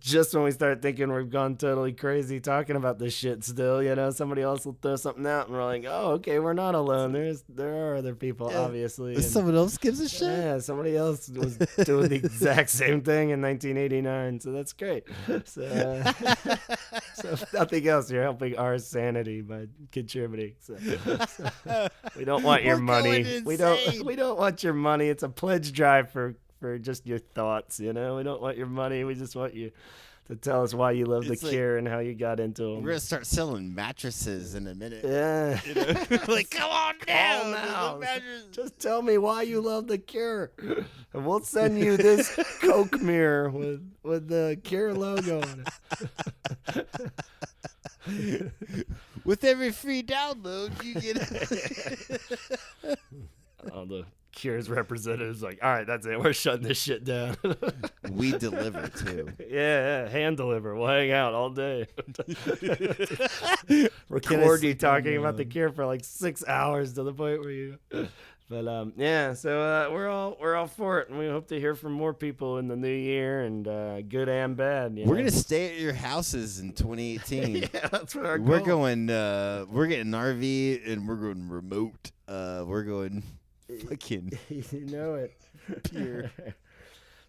just when we start thinking we've gone totally crazy talking about this shit still, somebody else will throw something out and we're like, oh, okay, we're not alone. There are other people, obviously. And someone else gives a shit? Yeah, somebody else was doing the exact same thing in 1989, so that's great. So if nothing else, you're helping our sanity by contributing. So we don't want your money. We don't want your money. It's a pledge drive for just your thoughts, We don't want your money. We just want you to tell us why you love the Cure and how you got into them. We're gonna start selling mattresses in a minute. Yeah. Like, come on now. Just tell me why you love the Cure, and we'll send you this Coke mirror with the Cure logo on it. With every free download, you get the Cure's representatives like, all right, that's it. We're shutting this shit down. We deliver too. Yeah, hand deliver. We'll hang out all day. Record you talking about the Cure for like 6 hours to the point where you. But so we're all for it, and we hope to hear from more people in the new year, and good and bad. We're gonna stay at your houses in 2018. Yeah, that's what our goal. We're going. We're getting an RV, and we're going remote. We're going. Fucking, you know it. Pure.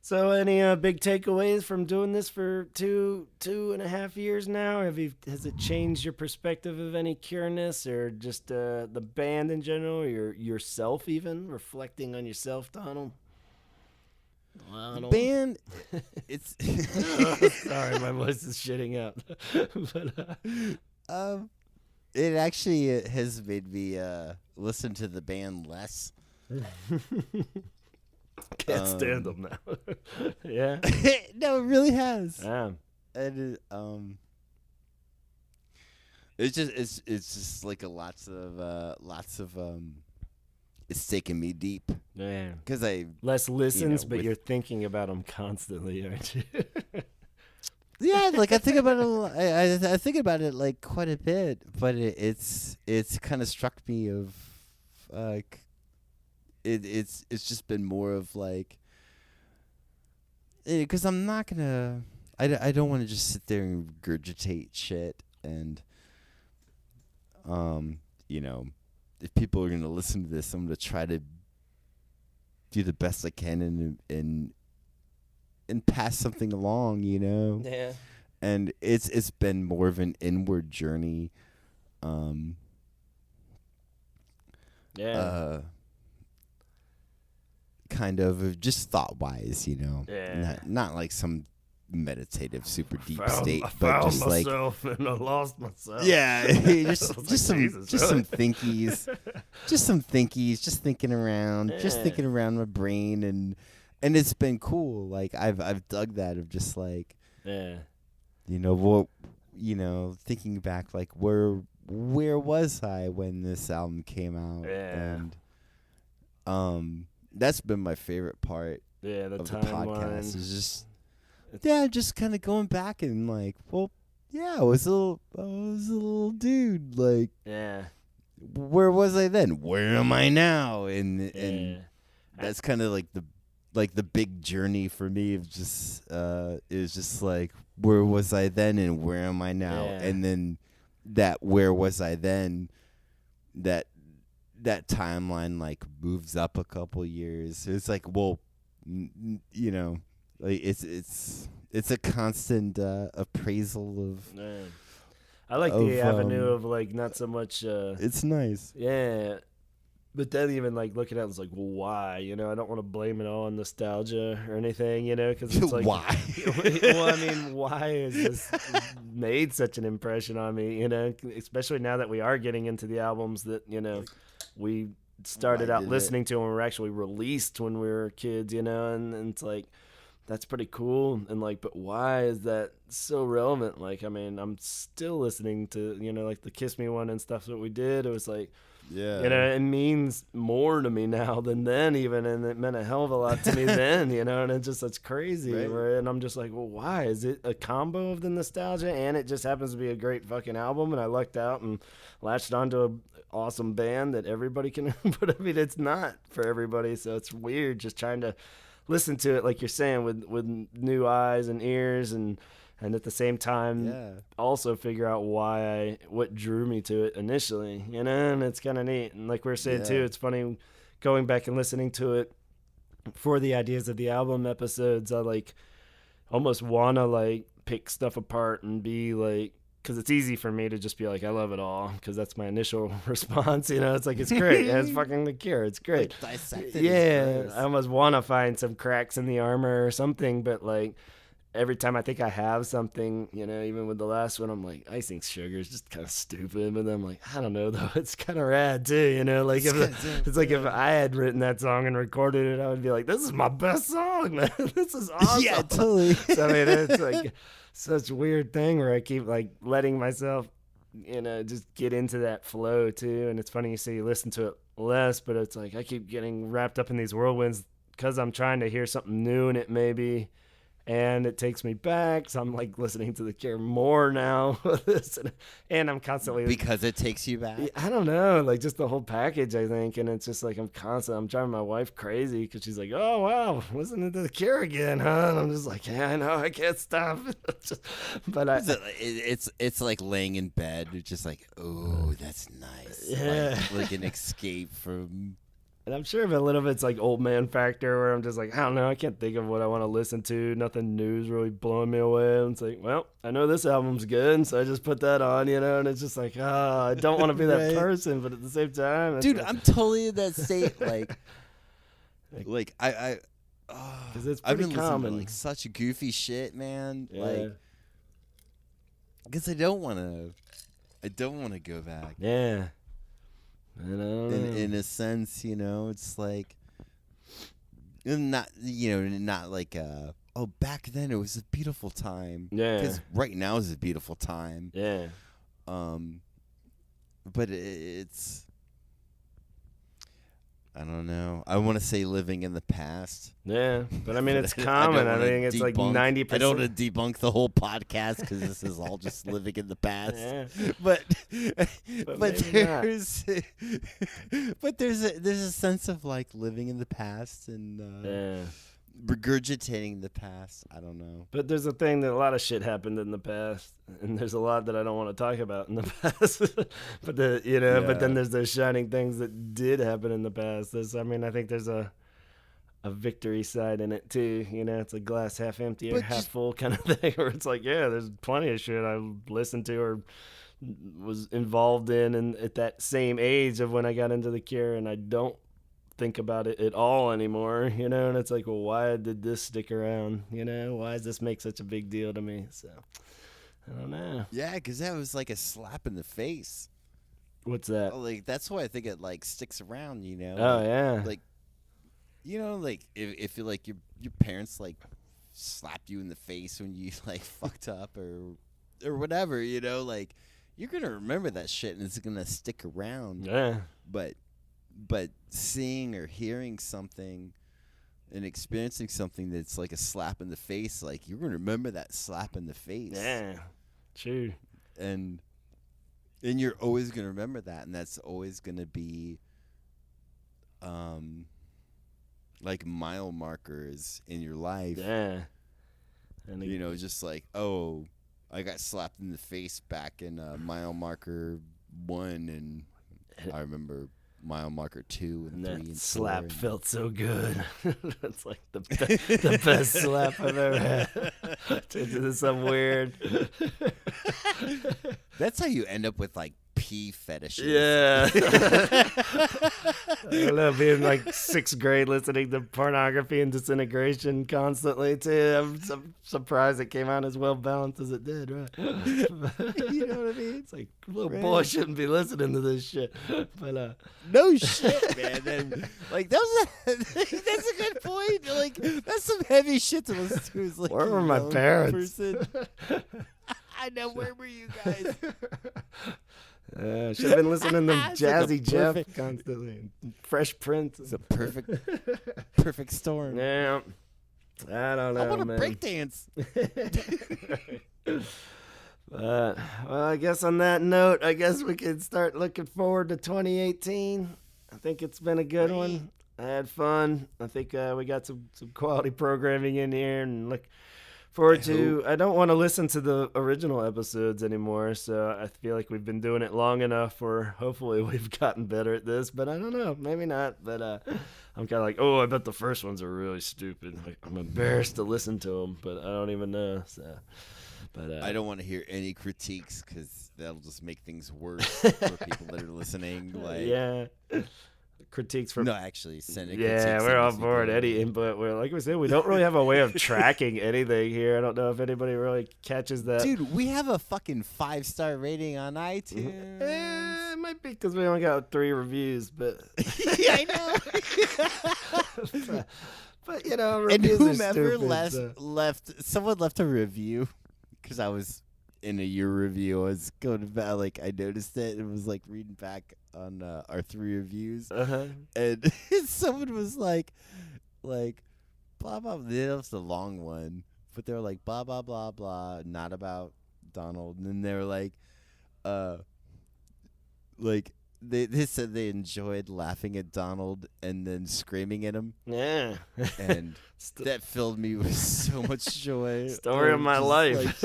So, any big takeaways from doing this for 2.5 years now? Has it changed your perspective of any Cureness, or just the band in general, or yourself even reflecting on yourself, Donald? Well, band, it's. Sorry, my voice is shitting out. But it actually has made me listen to the band less. Can't stand them now. Yeah. No, it really has. Yeah. And it's just like lots of it's taking me deep. Yeah. Because I less listens, but you're thinking about them constantly, aren't you? Yeah, like I think about it. I think about it like quite a bit, but it's kind of struck me of like it's just been more of like, because I'm not gonna I don't want to just sit there and regurgitate shit, and if people are gonna listen to this, I'm gonna try to do the best I can and pass something along, Yeah. And it's been more of an inward journey Yeah. Kind of just thought wise, Yeah. not like some meditative, super deep I state, found but just like, myself and I lost myself. yeah, just like, some Jesus, just really? some thinkies, just thinking around, just Yeah. thinking around my brain, and it's been cool. Like I've dug that of just like, Yeah. what, thinking back, like where was I when this album came out, Yeah. and that's been my favorite part Yeah, the of the timeline. podcast is just kind of going back and like, well, yeah, I was a little dude. Like, Yeah. where was I then? Where am I now? And Yeah. that's kind of like the big journey for me of just is just like, where was I then and where am I now? Yeah. And then that where was I then, that timeline like moves up a couple years. It's like, well, like it's a constant appraisal of. Yeah. I like the avenue of like not so much. It's nice. Yeah. But then even like looking at it, it's like, well, why? I don't want to blame it all on nostalgia or anything, because it's like, why? Well, I mean, why has this made such an impression on me? Especially now that we are getting into the albums that we started out listening to and were actually released when we were kids, and it's like, that's pretty cool. And like, but why is that so relevant? Like, I mean, I'm still listening to like the Kiss Me one and stuff that we did. It was like. Yeah. It means more to me now than then even, and it meant a hell of a lot to me then, and it's crazy, right? And I'm just like, well, why? Is it a combo of the nostalgia and it just happens to be a great fucking album and I lucked out and latched onto an awesome band that everybody can, but I mean, it's not for everybody, so it's weird just trying to listen to it, like you're saying, with new eyes and ears and at the same time also figure out what drew me to it initially, and it's kind of neat. And like we were saying too, it's funny going back and listening to it for the ideas of the album episodes. I like almost want to like pick stuff apart and be like, because it's easy for me to just be like, I love it all, because that's my initial response. It's like, it's great. It's fucking The Cure. It's great. Like dissected. Yeah, I almost want to find some cracks in the armor or something, but like, every time I think I have something, even with the last one, I'm like, Icing Sugar is just kind of stupid. But I'm like, I don't know, though. It's kind of rad, too, Like, it's like if I had written that song and recorded it, I would be like, this is my best song, man. This is awesome. Yeah, totally. So, I mean, it's like such a weird thing where I keep, like, letting myself, just get into that flow, too. And it's funny you say you listen to it less, but it's like I keep getting wrapped up in these whirlwinds because I'm trying to hear something new in it, maybe. And it takes me back, so I'm like listening to The Cure more now. And I'm constantly because it takes you back. I don't know, like just the whole package, I think. And it's just like I'm driving my wife crazy because she's like, "Oh wow, listening to The Cure again, huh?" And I'm just like, "Yeah, I know, I can't stop." But it's like laying in bed, it's just like, oh, that's nice. Yeah, like an escape from. And I'm sure a little bit's like old man factor where I'm just like, I don't know, I can't think of what I want to listen to. Nothing new's really blowing me away. And it's like, well, I know this album's good, so I just put that on, and it's just like, I don't want to be that person, but at the same time, dude, like, I'm totally in that state. Like I because it's I've pretty been listening common. to like such goofy shit, man. Yeah. Like, because I don't want to go back. Yeah. In a sense, it's like not like back then it was a beautiful time. Yeah. Because right now is a beautiful time. Yeah. But it's, I don't know. I want to say living in the past. Yeah, but I mean, it's common. I think it's like 90%. I don't want to debunk the whole podcast because this is all just living in the past. Yeah. But there's a sense of like living in the past and regurgitating the past. I don't know. But there's a thing that a lot of shit happened in the past, and there's a lot that I don't want to talk about in the past. But but then there's those shining things that did happen in the past. I think there's a victory side in it too. It's a glass half empty or half full kind of thing, where it's like, yeah, there's plenty of shit I listened to or was involved in and at that same age of when I got into the Cure, and I don't think about it at all anymore, you know. And it's like, well, why did this stick around, you know? Why does this make such a big deal to me? So I don't know. Yeah, because that was like a slap in the face. What's that? Like, that's why I think it like sticks around, you know. Oh, like, yeah. Like, you know, like if you like your parents like slapped you in the face when you like fucked up or whatever, you know, like you're gonna remember that shit and it's gonna stick around. Yeah. But seeing or hearing something and experiencing something that's like a slap in the face, like you're gonna remember that slap in the face. Yeah. True. And you're always gonna remember that, and that's always gonna be like mile markers in your life. Yeah. And you know, just like, oh, I got slapped in the face back in mile marker 1, and I remember mile marker 2 and 3 that and slap 4. felt so good. That's like the best slap I've ever had. Turns into some weird. That's how you end up with like pee fetishes. Yeah. I don't know, being like 6th grade listening to pornography and disintegration constantly too. I'm surprised it came out as well balanced as it did, right? You know what I mean? It's like, little boy shouldn't be listening to this shit. But no shit, man. And, like that's a good point. Like that's some heavy shit to listen to. Is like, where were my parents? I know. Where were you guys? Should have been listening to Jazzy like Jeff constantly. Fresh Prince. It's a perfect storm. Yeah. I don't know, I want to man. break dance. Well, I guess on that note, I guess we can start looking forward to 2018. I think it's been a good one. I had fun. I think we got some quality programming in here, and look forward to. I don't want to listen to the original episodes anymore, so I feel like we've been doing it long enough where hopefully we've gotten better at this, but I don't know, maybe not. But I'm kind of like, oh, I bet the first ones are really stupid. Like, I'm embarrassed to listen to them, but I don't even know. So, but I don't want to hear any critiques because that'll just make things worse for people that are listening. Like, yeah. Critiques from actually sending yeah, we're on board. Any input. We're like we said, we don't really have a way of tracking anything here. I don't know if anybody really catches that. Dude, we have a fucking 5-star rating on iTunes. It might be because we only got 3 reviews, but yeah, I know. but you know, and reviews whomever are stupid, someone left a review because I was in your review. I was going back, like I noticed it and was like reading back on our 3 reviews, and someone was like blah blah. That was the long one, but they were like blah blah blah blah, not about Donald, and then they were like they said they enjoyed laughing at Donald and then screaming at him. Yeah, and that filled me with so much joy. Story of my life.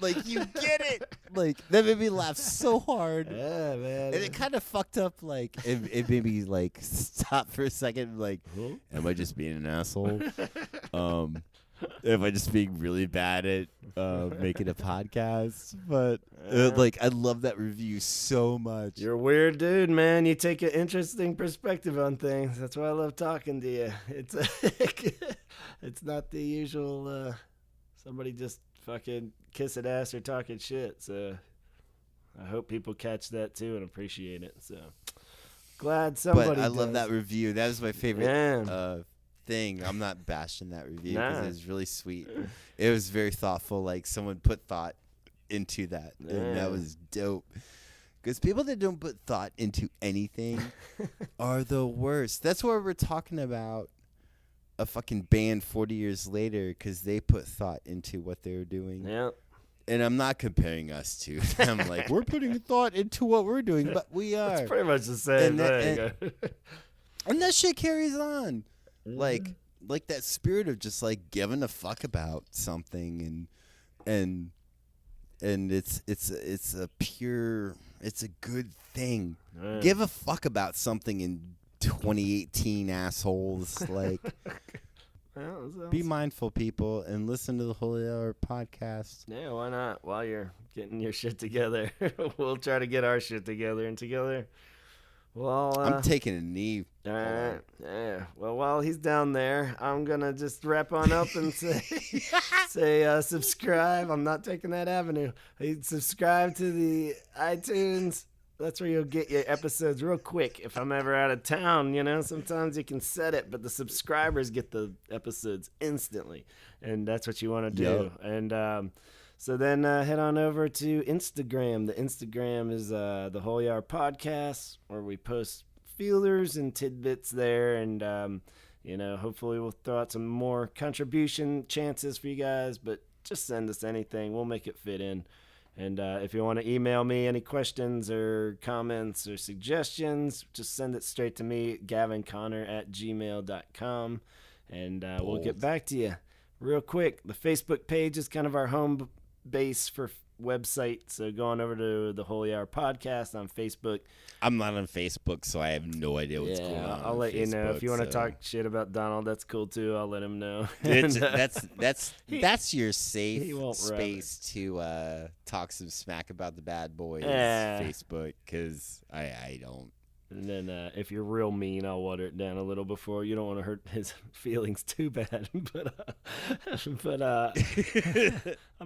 Like you get it. Like that made me laugh so hard. Yeah, man. And it kind of fucked up. Like it made me like stop for a second. Like, am I just being an asshole? Am I just being really bad at making a podcast? But like, I love that review so much. You're a weird dude, man. You take an interesting perspective on things. That's why I love talking to you. It's it's not the usual somebody just fucking kissing ass or talking shit. So I hope people catch that too and appreciate it. So glad somebody. But I does. love that review. That was my favorite thing. I'm not bashing that review because it was really sweet. It was very thoughtful. Like someone put thought into that, and that was dope. Because people that don't put thought into anything are the worst. That's why we're talking about a fucking band 40 years later because they put thought into what they were doing. Yeah. And I'm not comparing us to them. Like, we're putting thought into what we're doing, but we are. It's pretty much the same thing. And that shit carries on. Like that spirit of just, like, giving a fuck about something and it's a pure, it's a good thing. Yeah. Give a fuck about something in 2018, assholes. Like, Be mindful, people, and listen to the Holy Hour podcast. Yeah, why not? While you're getting your shit together, we'll try to get our shit together. And together, well... I'm taking a knee. All right. Yeah. Well, while he's down there, I'm going to just wrap on up and say subscribe. I'm not taking that avenue. Subscribe to the iTunes. That's where you'll get your episodes real quick. If I'm ever out of town, sometimes you can set it, but the subscribers get the episodes instantly. And that's what you want to do. Yep. And so then head on over to Instagram. The Instagram is the Holy Hour Podcast, where we post feelers and tidbits there. And, hopefully we'll throw out some more contribution chances for you guys. But just send us anything. We'll make it fit in. And if you want to email me any questions or comments or suggestions, just send it straight to me, gavinconner@gmail.com, and we'll get back to you real quick. The Facebook page is kind of our home base for website, so go on over to the Holy Hour Podcast on Facebook. I'm not on Facebook, so I have no idea what's going on. I'll let Facebook, you know. If you want to talk shit about Donald, that's cool too. I'll let him know. That's your safe space to talk some smack about the bad boys. Facebook, because I don't. And then if you're real mean, I'll water it down a little before. You don't want to hurt his feelings too bad. But I'll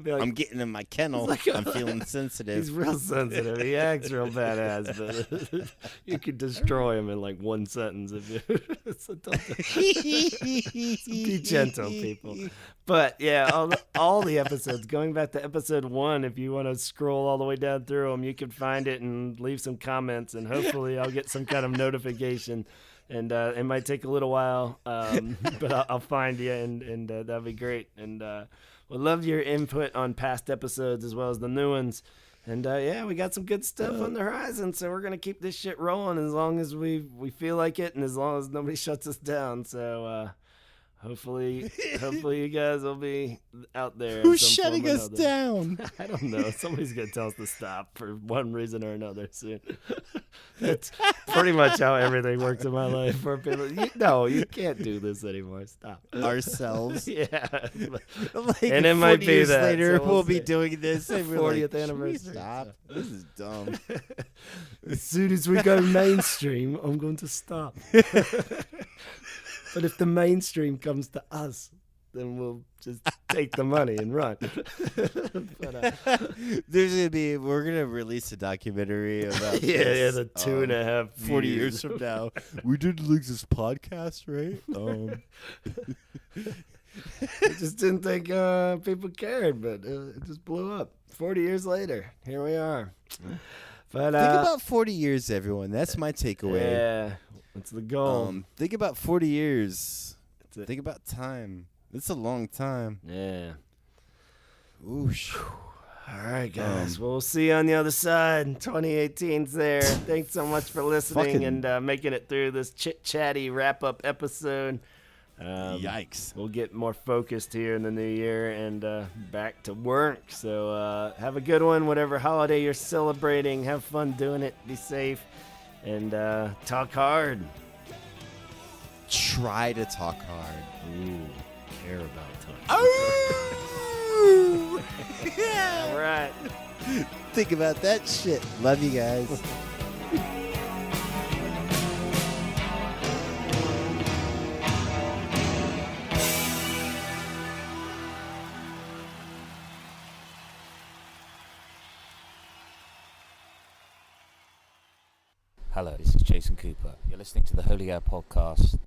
be like, I'm getting in my kennel. I'm feeling sensitive. He's real sensitive. He acts real badass, but you could destroy him in like one sentence if you. So be gentle, people. But yeah, all the episodes, going back to episode 1, if you want to scroll all the way down through them, you can find it and leave some comments, and hopefully I'll get some kind of notification. And it might take a little while, but I'll find you, and that'll be great. And we'd love your input on past episodes as well as the new ones. And we got some good stuff on the horizon, so we're gonna keep this shit rolling as long as we feel like it, and as long as nobody shuts us down. So hopefully you guys will be out there. Who's shutting us down? I don't know. Somebody's gonna tell us to stop for one reason or another soon. That's pretty much how everything works in my life. For people, you can't do this anymore. Stop. Ourselves. Yeah. And it might be that later so we'll be doing this. 40th anniversary. Stop. This is dumb. As soon as we go mainstream, I'm going to stop. But if the mainstream comes to us, then we'll just take the money and run. But, we're gonna release a documentary about the 2.5 40 years from now. We did this podcast, right? I just didn't think people cared, but it just blew up. 40 years later, here we are. But think about 40 years, everyone. That's my takeaway. Yeah, that's the goal. Think about 40 years. Think about time. It's a long time. Yeah. Oosh. All right, guys. We'll see you on the other side. 2018's there. Thanks so much for listening and making it through this chit-chatty wrap-up episode. Yikes. We'll get more focused here in the new year and back to work. So have a good one, whatever holiday you're celebrating. Have fun doing it. Be safe. And talk hard. Try to talk hard. Ooh, care about talking. Oh! Yeah. All right. Think about that shit. Love you guys. Hello, this is Jason Cooper. You're listening to the Holy Air Podcast.